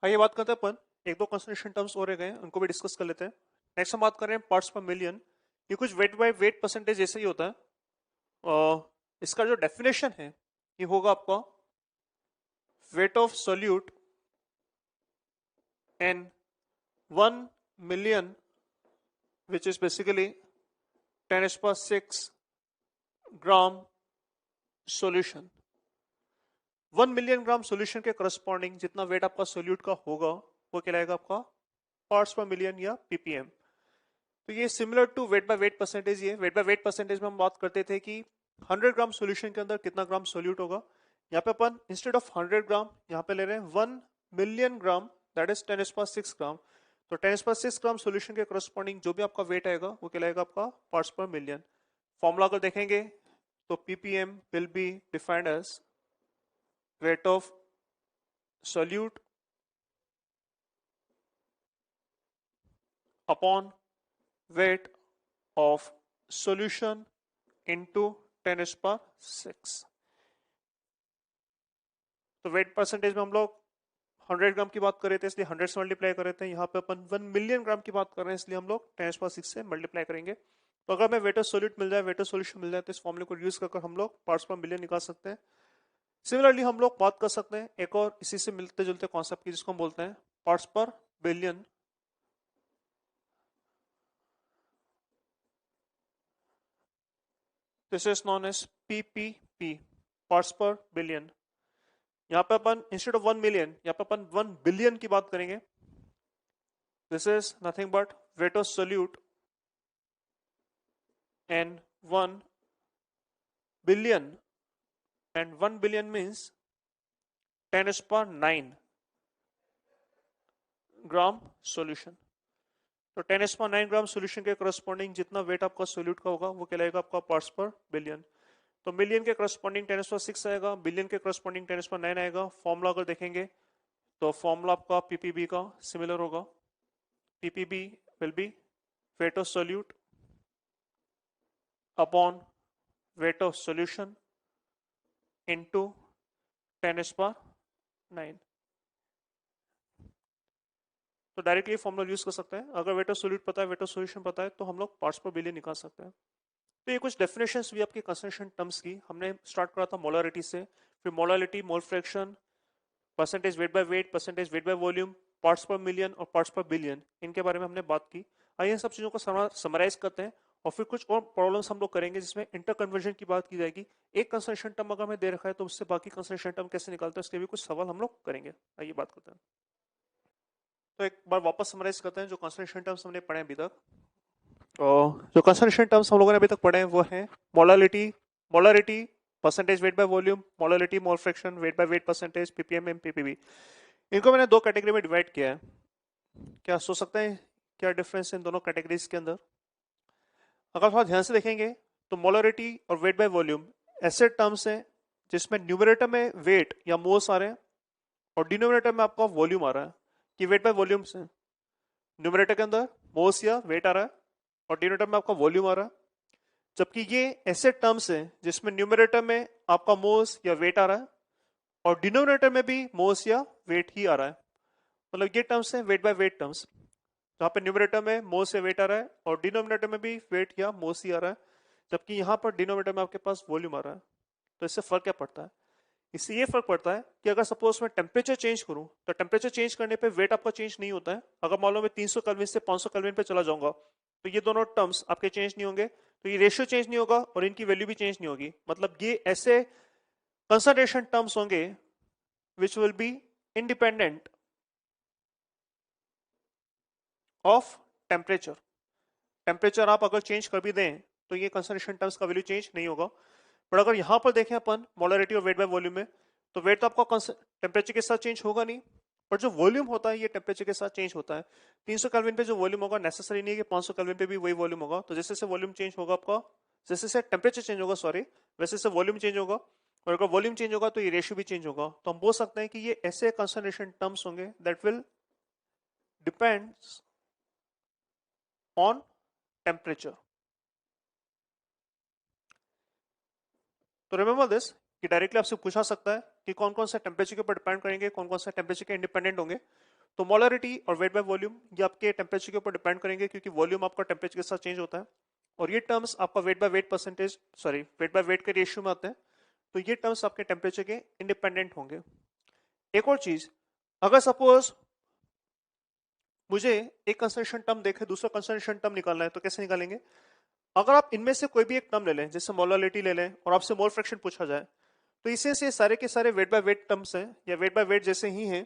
Speaker 1: आइए बात करते हैं अपन, एक दो कंसंट्रेशन टर्म्स और रह गए हैं, उनको भी डिस्कस कर लेते हैं। नेक्स्ट हम बात कर रहे हैं पार्ट्स पर मिलियन। ये कुछ वेट बाय वेट परसेंटेज जैसे ही होता है। इसका जो डेफिनेशन है ये होगा आपका weight of solute in 1 million which is basically 10⁶ gram solution. 1 million gram solution के करस्पॉन्डिंग जितना वेट आपका सोल्यूट का होगा वो कहलाएगा आपका पार्ट्स पर मिलियन या पीपीएम। तो ये similar to weight by weight percentage. ये वेट बाय वेट परसेंटेज में हम बात करते थे कि 100 ग्राम सॉल्यूशन के अंदर कितना ग्राम सोल्यूट होगा। यहाँ पे अपन इंस्टेड ऑफ 100 ग्राम यहाँ पे ले रहे हैं 1 मिलियन ग्राम, दैट इज 10⁶ ग्राम। तो 10⁶ ग्राम सॉल्यूशन के करस्पॉन्डिंग जो भी आपका वेट आएगा वो कहलाएगा आपका पार्ट्स पर मिलियन। फॉर्मूला अगर देखेंगे तो PPM will be defined as weight of solute upon weight of solution into 10⁶। तो वेट परसेंटेज में हम लोग 100 ग्राम की बात कर रहे थे इसलिए 100 से मल्टीप्लाई कर रहे थे। यहाँ पे अपन 1 मिलियन ग्राम की बात कर रहे हैं इसलिए हम लोग 10⁶ से मल्टीप्लाई करेंगे। तो अगर मैं वेट ऑफ सोल्यूट मिल जाए, वेट ऑफ सोल्यूशन मिल जाए, तो इस फॉर्मूले को यूज कर हम लोग पार्ट्स पर मिलियन निकाल सकते हैं। सिमिलरली हम लोग बात कर सकते हैं एक और इसी से मिलते जुलते कॉन्सेप्ट की, जिसको हम बोलते हैं parts per billion. This is known as PPP, parts per billion. यहां पे अपन इंस्टेड ऑफ 1 मिलियन यहाँ पे अपन 1 बिलियन की बात करेंगे। This is nothing but weight of solute and 1 billion, and 1 billion means 10⁹ gram solution. तो 10⁹ ग्राम सॉल्यूशन के करस्पॉन्डिंग जितना वेट आपका सोल्यूट का होगा वो कहलाएगा आपका पार्ट्स पर बिलियन। तो मिलियन के करस्पॉन्डिंग 10⁶ आएगा, बिलियन के करस्पॉन्डिंग 10⁹ आएगा। फॉर्मूला अगर देखेंगे तो फॉर्मूला आपका पीपीबी का सिमिलर होगा। PPB will be weight of solute upon weight of solution into 10⁹। तो डायरेक्टली फॉर्मूला यूज कर सकते हैं। अगर वेट ऑफ सोल्यूट पता है, वेट ऑफ सॉल्यूशन पता है, तो हम लोग पार्ट्स पर बिलियन निकाल सकते हैं। तो ये कुछ डेफिनेशंस भी आपकी कंसंट्रेशन टर्म्स की। हमने स्टार्ट करा था मोलरिटी से, फिर molality, mole fraction, percentage weight by weight, percentage weight by volume, parts पर मिलियन और पार्ट्स पर बिलियन, इनके बारे में हमने बात की। आइए इन सब चीजों को समराइज करते हैं और फिर कुछ और प्रॉब्लम्स हम लोग करेंगे जिसमें इंटर कन्वर्जन की बात की जाएगी। एक कंसंट्रेशन टर्म अगर हमें दे रखा है तो उससे बाकी कंसंट्रेशन टर्म कैसे निकालते हैं, उसके भी कुछ सवाल हम लोग करेंगे। आइए बात करते हैं। तो एक बार वापस समराइज करते हैं जो कंसंट्रेशन टर्म्स हमने पढ़े अभी तक। जो कंसंट्रेशन टर्म्स हम लोगों ने अभी तक पढ़े हैं वो है molarity, percentage weight by volume, molality, mole fraction, wait by weight percentage, ppm and PPB. इनको मैंने दो कैटेगरी में डिवाइड किया है। क्या सोच सकते हैं क्या डिफरेंस है इन दोनों कैटेगरीज के अंदर? अगर थोड़ा ध्यान से देखेंगे तो मोलरिटी और वेट बाय वॉल्यूम ऐसे टर्म्स हैं जिसमें न्यूमरेटर में वेट या मोल्स आ रहे हैं और डिनोमिनेटर में आपका वॉल्यूम आ रहा है कि वेट बाय वॉल्यूम से। न्यूमरेटर के अंदर मोल्स या वेट आ रहा है और डिनोमिनेटर में आपका वॉल्यूम आ रहा है। जबकि ये ऐसे टर्म्स हैं जिसमें न्यूमरेटर में आपका मोल्स या वेट आ रहा है और डिनोमिनेटर में भी मोल्स या वेट ही आ रहा है। मतलब ये टर्म्स हैं वेट बाय वेट टर्म्स, जहाँ पे न्यूमरेटर में मोल्स या वेट आ रहा है और डिनोमिनेटर में भी वेट या मोल्स ही आ रहा है, जबकि यहाँ पर डिनोमिनेटर में आपके पास वॉल्यूम आ रहा है। तो इससे फर्क क्या पड़ता है? इससे ये फर्क पड़ता है कि अगर सपोज मैं टेम्परेचर चेंज करूं तो टेम्परेचर चेंज करने पे वेट आपका चेंज नहीं होता है। अगर मान लो मैं 300 केल्विन से 500 केल्विन पे चला जाऊंगा तो ये दोनों टर्म्स आपके चेंज नहीं होंगे, तो ये रेशियो चेंज नहीं होगा और इनकी वैल्यू भी चेंज नहीं होगी। मतलब ये ऐसे कंसंट्रेशन टर्म्स होंगे which will be independent of temperature. Temperature आप अगर चेंज कर भी दें तो ये कंसंट्रेशन टर्म्स का वैल्यू चेंज नहीं होगा। पर अगर यहां पर देखें अपन मोलरिटी और वेट बाय वॉल्यूम में, तो वेट तो आपका टेम्परेचर के साथ चेंज होगा नहीं, पर जो वॉल्यूम होता है ये टेम्परेचर के साथ चेंज होता है। 300 केल्विन पे जो वॉल्यूम होगा नेसेसरी नहीं है कि 500 केल्विन पे भी वही वॉल्यूम होगा। तो जैसे से वॉल्यूम चेंज होगा आपका, जैसे से टेम्परेचर चेंज होगा सॉरी, वैसे से वॉल्यूम चेंज होगा और अगर वॉल्यूम चेंज होगा तो ये रेशियो भी चेंज होगा। तो हम बोल सकते हैं कि ये ऐसे कंसंट्रेशन टर्म्स होंगे that will depends on temperature. तो रिमेंबर दिस कि डायरेक्टली आपसे पूछा सकता है कि कौन कौन सा टेम्परेचर के ऊपर डिपेंड करेंगे, कौन कौन सा टेम्परेचर के इंडिपेंडेंट होंगे। तो मोलरिटी और वेट बाय वॉल्यूम ये आपके टेम्परेचर के ऊपर डिपेंड करेंगे क्योंकि वॉल्यूम आपका टेम्परेचर के साथ चेंज होता है और ये टर्म्स आपका wait by weight percentage sorry wait by wait के रेशियो में आते हैं। तो ये टर्म्स आपके टेम्परेचर के इंडिपेंडेंट होंगे। एक और चीज, अगर सपोज मुझे एक कंसंट्रेशन टर्म देखे दूसरा कंसंट्रेशन टर्म निकालना है तो कैसे निकालेंगे? अगर आप इनमें से कोई भी एक टर्म ले लें, जैसे मोलरिटी ले लें और आपसे मोल फ्रैक्शन पूछा जाए, तो इसे से सारे के सारे वेट बाय वेट टर्म्स हैं या वेट बाय वेट जैसे ही हैं।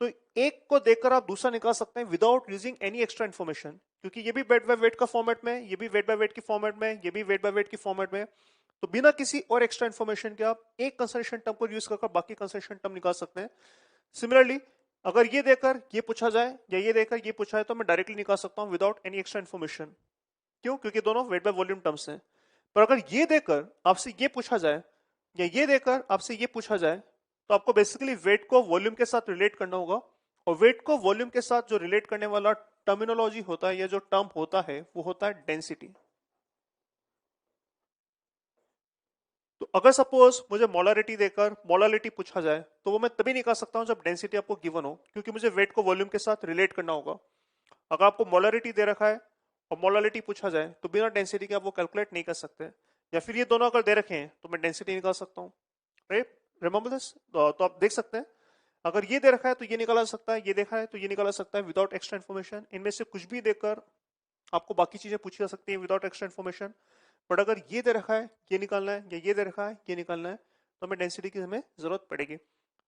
Speaker 1: तो एक को देखकर आप दूसरा निकाल सकते हैं without using any extra information, क्योंकि ये भी वेट बाय वेट का फॉर्मेट में, ये भी वेट बाय वेट की फॉर्मेट में, ये भी वेट बाय वेट की फॉर्मेट में। तो बिना किसी और एक्स्ट्रा इन्फॉर्मेशन के आप एक कंसंट्रेशन टर्म को यूज कर बाकी कंसंट्रेशन टर्म निकाल सकते हैं। सिमिलरली अगर ये देकर ये पूछा जाए या ये देकर ये पूछा है तो मैं डायरेक्टली निकाल सकता हूं विदाउट एनी एक्स्ट्रा इन्फॉर्मेशन। क्यों? क्योंकि दोनों वेट बाय वॉल्यूम टर्म्स हैं। पर अगर ये देकर आपसे ये पूछा जाए या ये देकर आपसे ये पूछा जाए तो आपको बेसिकली वेट को वॉल्यूम के साथ रिलेट करना होगा और वेट को वॉल्यूम के साथ जो रिलेट करने वाला टर्मिनोलॉजी होता है या जो टर्म होता है वो होता है डेंसिटी। तो अगर सपोज मुझे मोलरिटी देकर मोलरिटी पूछा जाए तो वो मैं तभी निकाल सकता हूं जब डेंसिटी आपको गिवन हो, क्योंकि मुझे वेट को वॉल्यूम के साथ रिलेट करना होगा। अगर आपको मोलरिटी दे रखा है और मोलरिटी पूछा जाए तो बिना डेंसिटी के आप वो कैलकुलेट नहीं कर सकते, या फिर ये दोनों अगर दे रखे हैं तो मैं डेंसिटी निकाल सकता हूँ। Right, remember this. तो आप देख सकते हैं अगर ये दे रखा है तो ये निकाला जा सकता है, ये देखा है तो ये निकाला जा सकता है विदाउट एक्स्ट्रा इन्फॉर्मेशन। इनमें से कुछ भी देकर आपको बाकी चीजें पूछी जा सकती हैं विदाउट एक्स्ट्रा इन्फॉर्मेशन। बट अगर ये दे रखा है ये निकालना है या ये दे रखा है ये निकालना है तो हमें डेंसिटी की हमें जरूरत पड़ेगी।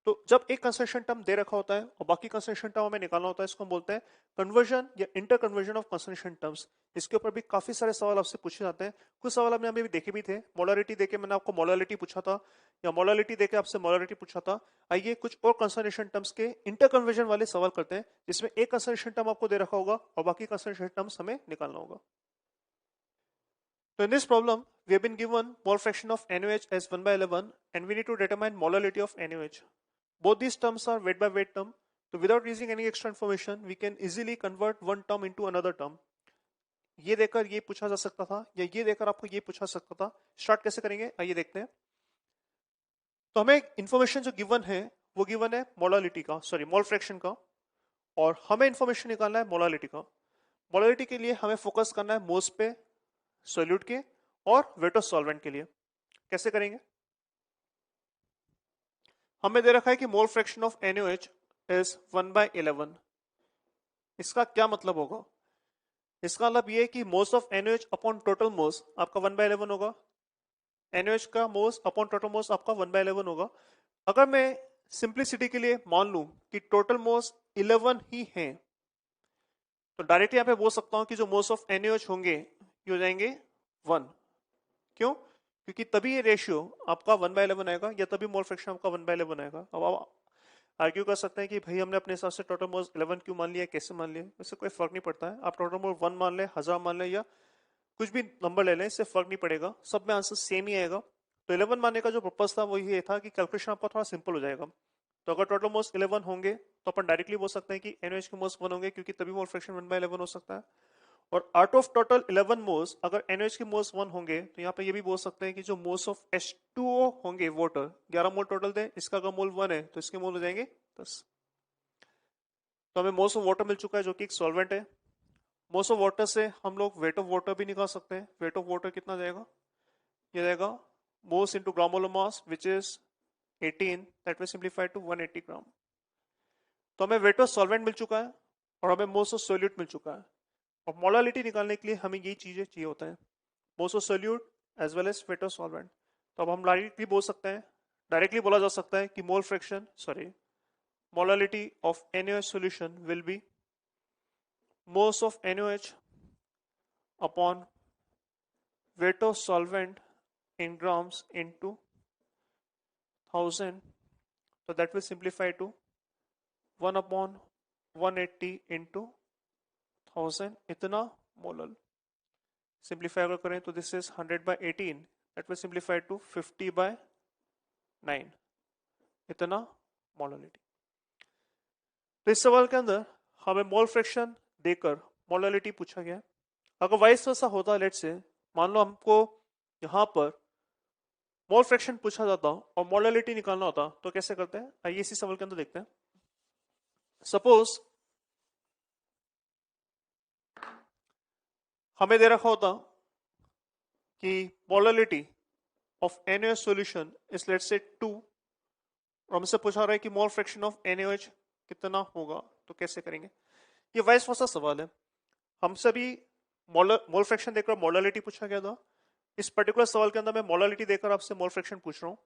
Speaker 1: तो जब एक कंसंट्रेशन टर्म दे रखा होता है और बाकी कंसंट्रेशन टर्म हमें निकालना होता है, इसको हम बोलते हैं कन्वर्जन या inter conversion of concentration terms. इसके ऊपर भी काफी सारे सवाल आपसे पूछे जाते हैं। कुछ सवाल हमने अभी देखे भी थे। मोलरिटी देके मैंने आपको मोलरिटी पूछा था या मोलरिटी देके आपसे मोलरिटी पूछा था। आइए कुछ और कंसंट्रेशन टर्म्स के इंटर कन्वर्जन वाले सवाल करते हैं जिसमें एक कंसंट्रेशन टर्म आपको दे रखा होगा और बाकी कंसंट्रेशन टर्म्स हमें निकालना होगा। So in this problem, we have been given mole fraction of NaOH as 1 by 11 and we need to determine molality of NaOH. Both these terms are weight by weight term. So without using any extra information, we can easily convert one term into another term. ये देकर ये पूछा जा सकता था या ये देकर आपको ये पूछा सकता था। स्टार्ट कैसे करेंगे आइए देखते हैं। तो हमें इंफॉर्मेशन जो गिवन है वो गिवन है मोलालिटी का, सॉरी मोल फ्रैक्शन का, और हमें इंफॉर्मेशन निकालना है मोलालिटी का। मोलालिटी के लिए हमें फोकस करना है मोल्स पे सोल्यूट के और वेट ऑफ सॉल्वेंट के लिए। कैसे करेंगे? हमें दे रखा है कि मोल fraction of NaOH is 1 by 11। इसका क्या मतलब होगा? इसका मतलब ये है कि moles of NaOH upon total moles आपका 1 by 11 होगा। NaOH का मोल्स अपॉन टोटल मोल्स आपका 1 by 11 होगा। अगर मैं सिंप्लिसिटी के लिए मान लूं कि टोटल मोल्स 11 ही हैं तो डायरेक्ट यहां पे बोल सकता हूं कि जो मोल्स ऑफ NaOH होंगे ये हो जाएंगे 1। क्यों? क्योंकि तभी ये रेशियो आपका 1 by 11 आएगा या तभी मोल फ्रैक्शन आपका 1 by 11 आएगा। अब आर्ग्यू कर सकते हैं कि भाई हमने अपने हिसाब से टोटल मोल्स 11 क्यों मान लिया, कैसे मान लिया, इससे कोई फर्क नहीं पड़ता है। आप टोटल मोल 1 मान लें, 1000 मान लें या कुछ भी नंबर ले लें, इससे फर्क नहीं पड़ेगा, सब में आंसर सेम ही आएगा। तो 11 मानने का जो पर्पस था वो ये था कि कैलकुलेशन आपका थोड़ा सिंपल हो जाएगा। तो अगर टोटल मोल्स 11 होंगे तो अपन डायरेक्टली बोल सकते हैं कि NaOH के मोल्स 1 होंगे, क्योंकि तभी मोल फ्रैक्शन 1/11 हो सकता है। और आउट ऑफ टोटल 11 मोल्स अगर NaOH के मोल्स 1 होंगे तो यहाँ पे ये भी बोल सकते हैं कि जो मोल्स ऑफ H2O होंगे वाटर, 11 मोल टोटल थे, इसका अगर मोल 1 है तो इसके मोल हो जाएंगे 10। तो हमें मोल्स ऑफ वाटर मिल चुका है जो कि एक सॉल्वेंट है। मोल्स ऑफ वाटर से हम लोग वेट ऑफ वाटर भी निकाल सकते हैं। वेट ऑफ वाटर कितना जाएगा, ये जाएगा moles into gram molar mass which is 18, that will simplify to 180 gram. तो हमें वेट ऑफ सॉल्वेंट मिल चुका है और हमें मोल्स ऑफ सोल्यूट मिल चुका है। और मोलालिटी निकालने के लिए हमें यही चीजें चाहिए होता है, moles of solute as well as weight of solvent. तो अब हम डायरेक्टली बोल सकते हैं, डायरेक्टली बोला जा सकता है कि mole fraction sorry molality of NaOH solution will be moles of NaOH upon weight of solvent in grams into 1000, so that will simplify to 1 upon 180 into 1000 इतना मोलल। सिंप्लीफाई अगर करें तो this is 100/18, that will simplify to 50/9 इतना molality. तो इस सवाल के अंदर हमें मोल फ्रैक्शन देकर मोलालिटी पूछा गया। अगर वाइस वर्सा होता, लेट से मान लो हमको यहां पर मोल फ्रैक्शन पूछा जाता और मोलालिटी निकालना होता, तो कैसे करते हैं, आइए इसी सवाल के अंदर देखते हैं। सपोज हमें दे रखा होता कि molality of NaOH solution is let say 2 और हमसे पूछा रहा है कि मोल फ्रैक्शन ऑफ NaOH कितना होगा, तो कैसे करेंगे। ये वाइस वर्सा सवाल है। हमसे भी मोल फ्रैक्शन देकर मोलालिटी पूछा गया था, इस पर्टिकुलर सवाल के अंदर मैं मोलालिटी देकर आपसे मोल फ्रैक्शन पूछ रहा हूं।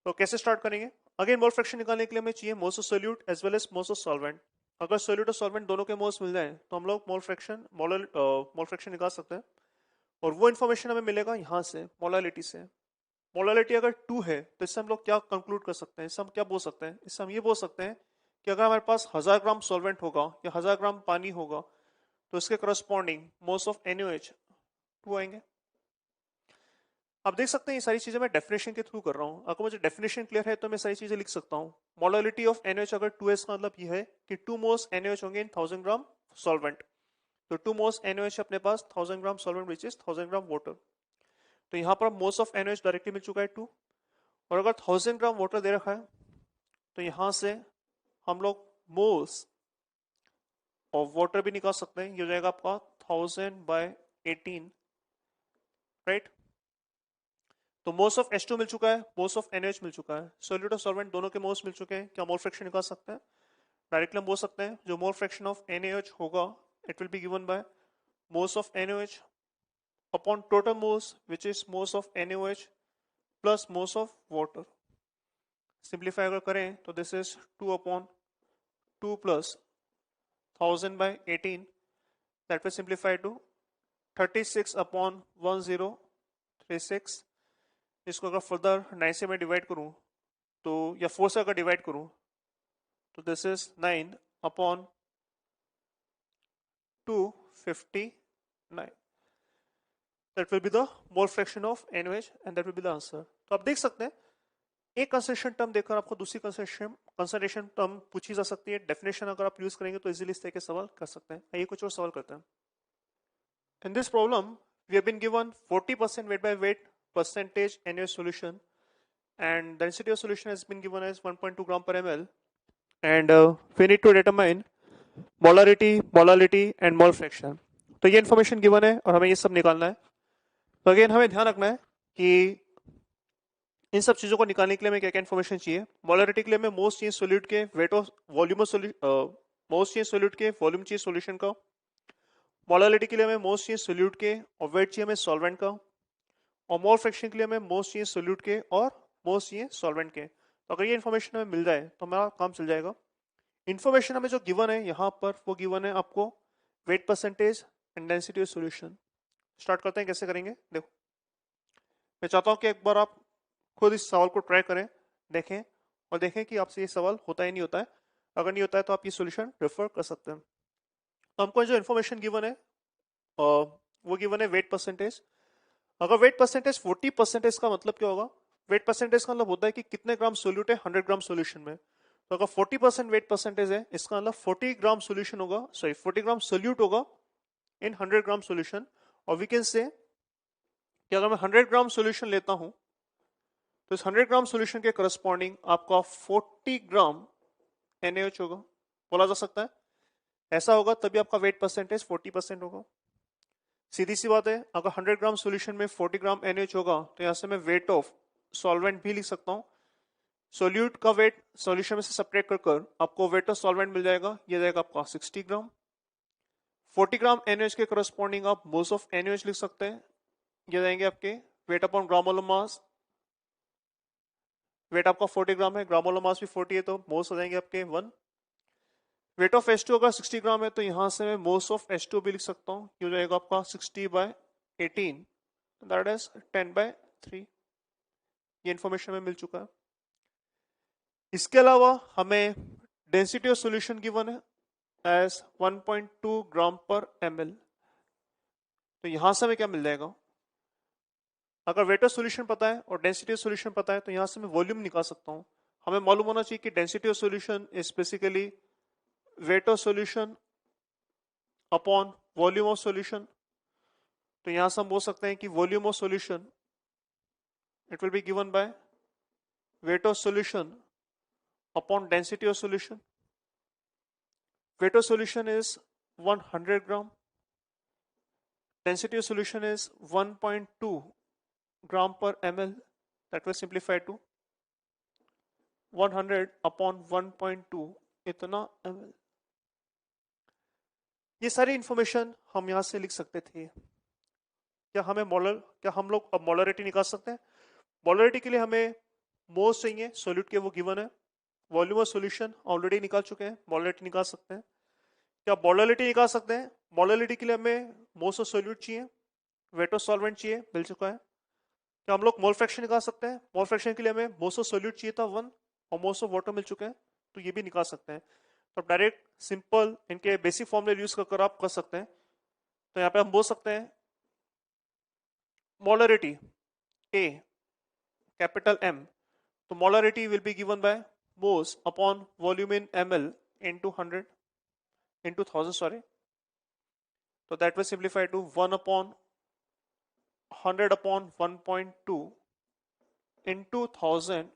Speaker 1: तो कैसे स्टार्ट करेंगे, अगेन मोल फ्रैक्शन निकालने के लिए हमें चाहिए moles of solute as well as moles of solvent. अगर सोल्यूट और सॉल्वेंट दोनों के मोल्स मिल जाए तो हम लोग मोल फ्रैक्शन निकाल सकते हैं। और वो इन्फॉर्मेशन हमें मिलेगा यहाँ से मोलालिटी से। मोलालिटी अगर 2 है तो इससे हम लोग क्या कंक्लूड कर सकते हैं, इससे हम क्या बोल सकते हैं, इससे हम ये बोल सकते हैं कि अगर हमारे पास 1000 ग्राम सॉल्वेंट होगा या 1000 ग्राम पानी होगा तो इसके करस्पॉन्डिंग मोल्स ऑफ NaOH 2 आएंगे। आप देख सकते हैं ये सारी चीजें मैं डेफिनेशन के थ्रू कर रहा हूं। अगर मुझे डेफिनेशन क्लियर है तो मैं सारी चीजें लिख सकता हूं। मोलालिटी ऑफ NaOH अगर 2s का मतलब ये है कि 2 मोल्स NaOH होंगे इन 1000 ग्राम सॉल्वेंट। तो 2 मोल्स NaOH अपने पास 1000 gram solvent which is 1000 gram water. तो यहाँ पर मोल्स ऑफ NaOH डायरेक्टली मिल चुका है 2। और अगर 1000 ग्राम वाटर दे रखा है तो यहां से हम लोग मोल्स ऑफ वाटर भी निकाल सकते हैं। ये हो जाएगा आपका 1000/18, राइट। तो मोल्स ऑफ H2 मिल चुका है, मोल्स ऑफ NaOH मिल चुका है, सोल्यूट और सॉल्वेंट दोनों के मोल्स मिल चुके हैं। क्या मोल फ्रैक्शन निकाल सकते हैं, डायरेक्टली हम बोल सकते हैं जो मोल फ्रैक्शन ऑफ NaOH होगा it will be given by moles of NaOH upon total moles which is moles of NaOH plus moles of water. Simplify अगर करें तो this is 2 upon 2 plus 1000/18, that will simplify to 36 upon 1036। इसको अगर further 9 से मैं divide करूं तो या 4 से अगर डिवाइड करूं तो this is 9 upon 259, that will be the mole fraction of NaOH and that will be the answer. तो आप देख सकते हैं एक कंसंट्रेशन टर्म देखकर आपको दूसरी कंसंट्रेशन टर्म पूछी जा सकती है। डेफिनेशन अगर आप यूज करेंगे तो इजीली इस तरह के सवाल कर सकते हैं। आइए कुछ और सवाल करते हैं। In this problem we have been given 40% weight by weight percentage NaOH solution and density of solution has been given as 1.2 gram per ml and we need to determine molarity and mole fraction। तो ये information given है और हमें ये सब निकालना है। तो अगेन हमें ध्यान रखना है कि इन सब चीजों को निकालने के लिए हमें क्या क्या इन्फॉर्मेशन चाहिए। मोलारिटी के लिए हमें मोल्स चाहिए सोल्यूट के, वेट ऑफ वॉल्यूम मोल्स चाहिए सोल्यूट के, वॉल्यूम चाहिए सोल्यूशन का। मोलारिटी के लिए हमें मोल्स चाहिए सोल्यूट के और वेट चाहिए हमें सॉल्वेंट का। और मोल फ्रैक्शन के लिए हमें मोल्स चाहिए सोल्यूट के और मोल्स चाहिए सॉल्वेंट के। तो अगर ये इन्फॉर्मेशन हमें मिल जाए तो हमारा काम चल जाएगा। इन्फॉर्मेशन हमें जो गिवन है यहाँ पर वो गिवन है आपको wait percentage and density of solution. Start करते हैं, कैसे करेंगे देखो। मैं चाहता हूँ कि एक बार आप खुद इस सवाल को ट्राई करें, देखें और देखें कि आपसे ये सवाल होता है नहीं होता है। अगर नहीं होता है तो आप ये सॉल्यूशन रेफर कर सकते हैं। तो हमको जो इन्फॉर्मेशन गिवन है वो गिवन है वेट परसेंटेज। अगर वेट परसेंटेज 40% का मतलब क्या होगा? वेट परसेंटेज का मतलब होता है कि कितने ग्राम सोल्यूट है 100 ग्राम सोल्यूशन में। तो अगर 40% वेट परसेंटेज है, इसका मतलब 40 ग्राम सोल्यूशन होगा, सॉरी 40 ग्राम सोल्यूट होगा इन 100 ग्राम सोल्यूशन। और वी कैन से कि अगर मैं 100 ग्राम सोल्यूशन लेता हूं तो इस 100 ग्राम सोल्यूशन के करस्पॉन्डिंग आपका 40 ग्राम NaOH होगा, बोला जा सकता है। ऐसा होगा तभी आपका वेट परसेंटेज 40% होगा। सीधी सी बात है, अगर 100 ग्राम सॉल्यूशन में 40 ग्राम NaOH होगा तो यहां से मैं वेट ऑफ सॉल्वेंट भी लिख सकता हूं। सोल्यूट का वेट सॉल्यूशन में से सब्ट्रैक्ट कर आपको वेट ऑफ सॉल्वेंट मिल जाएगा, ये जाएगा आपका 60 ग्राम। 40 ग्राम NaOH के करस्पॉन्डिंग आप मोल्स ऑफ NaOH लिख सकते हैं, ये जाएंगे आपके weight upon gram molar mass. Weight आपका 40 ग्राम है, ग्राम मोलर मास भी 40 है, तो मोल्स हो जाएंगे आपके 1। वेट ऑफ H2 अगर 60 ग्राम है तो यहां से मैं मोल्स ऑफ H2 भी लिख सकता हूं, ये हो जाएगा आपका 60/18, दैट इज 10/3। ये इंफॉर्मेशन में मिल चुका है। इसके अलावा हमें डेंसिटी ऑफ सॉल्यूशन गिवन है एज 1.2 ग्राम पर ml। तो यहां से हमें क्या मिल जाएगा? अगर वेट ऑफ सॉल्यूशन पता है और डेंसिटी ऑफ सॉल्यूशन पता है तो यहां से मैं वॉल्यूम निकाल सकता हूं। हमें मालूम होना चाहिए कि density of solution is basically wait of solution upon volume of solution. तो यहां से हम बोल सकते हैं कि volume of solution it will be given bye weight of solution upon density of solution. Weight of solution is 100 gram. Density of solution is 1.2 gram per ml. That was simplified to 100 upon 1.2 इतना ml। ये सारी information हम यहां से लिख सकते थे। क्या हम लोग अब मोलरिटी निकाल सकते हैं? मोलरिटी के लिए हमें मोल्स चाहिए, सोल्यूट के वो गिवन है। वॉल्यूम ऑफ सॉल्यूशन ऑलरेडी निकाल चुके हैं, मोलरिटी निकाल सकते हैं। क्या मोलरिटी निकाल सकते हैं? मोलरिटी के लिए हमें मोल्स ऑफ सोल्यूट चाहिए, वेट ऑफ सॉल्वेंट चाहिए, मिल चुका है। क्या हम लोग मोल फ्रैक्शन निकाल सकते हैं? मोल फ्रैक्शन के लिए हमें मोल्स ऑफ सोल्यूट चाहिए था 1 और मोल्स ऑफ वाटर मिल चुके हैं, तो ये भी निकाल सकते हैं। तो डायरेक्ट सिंपल इनके बेसिक फॉर्मूले यूज कर आप कर सकते हैं। तो यहाँ पे हम बोल सकते हैं मोलरिटी A कैपिटल M, तो molarity will be given by moles upon volume in ml into 100 into 1000, sorry। तो that will simplify to 1 upon 100 upon 1.2 into 1000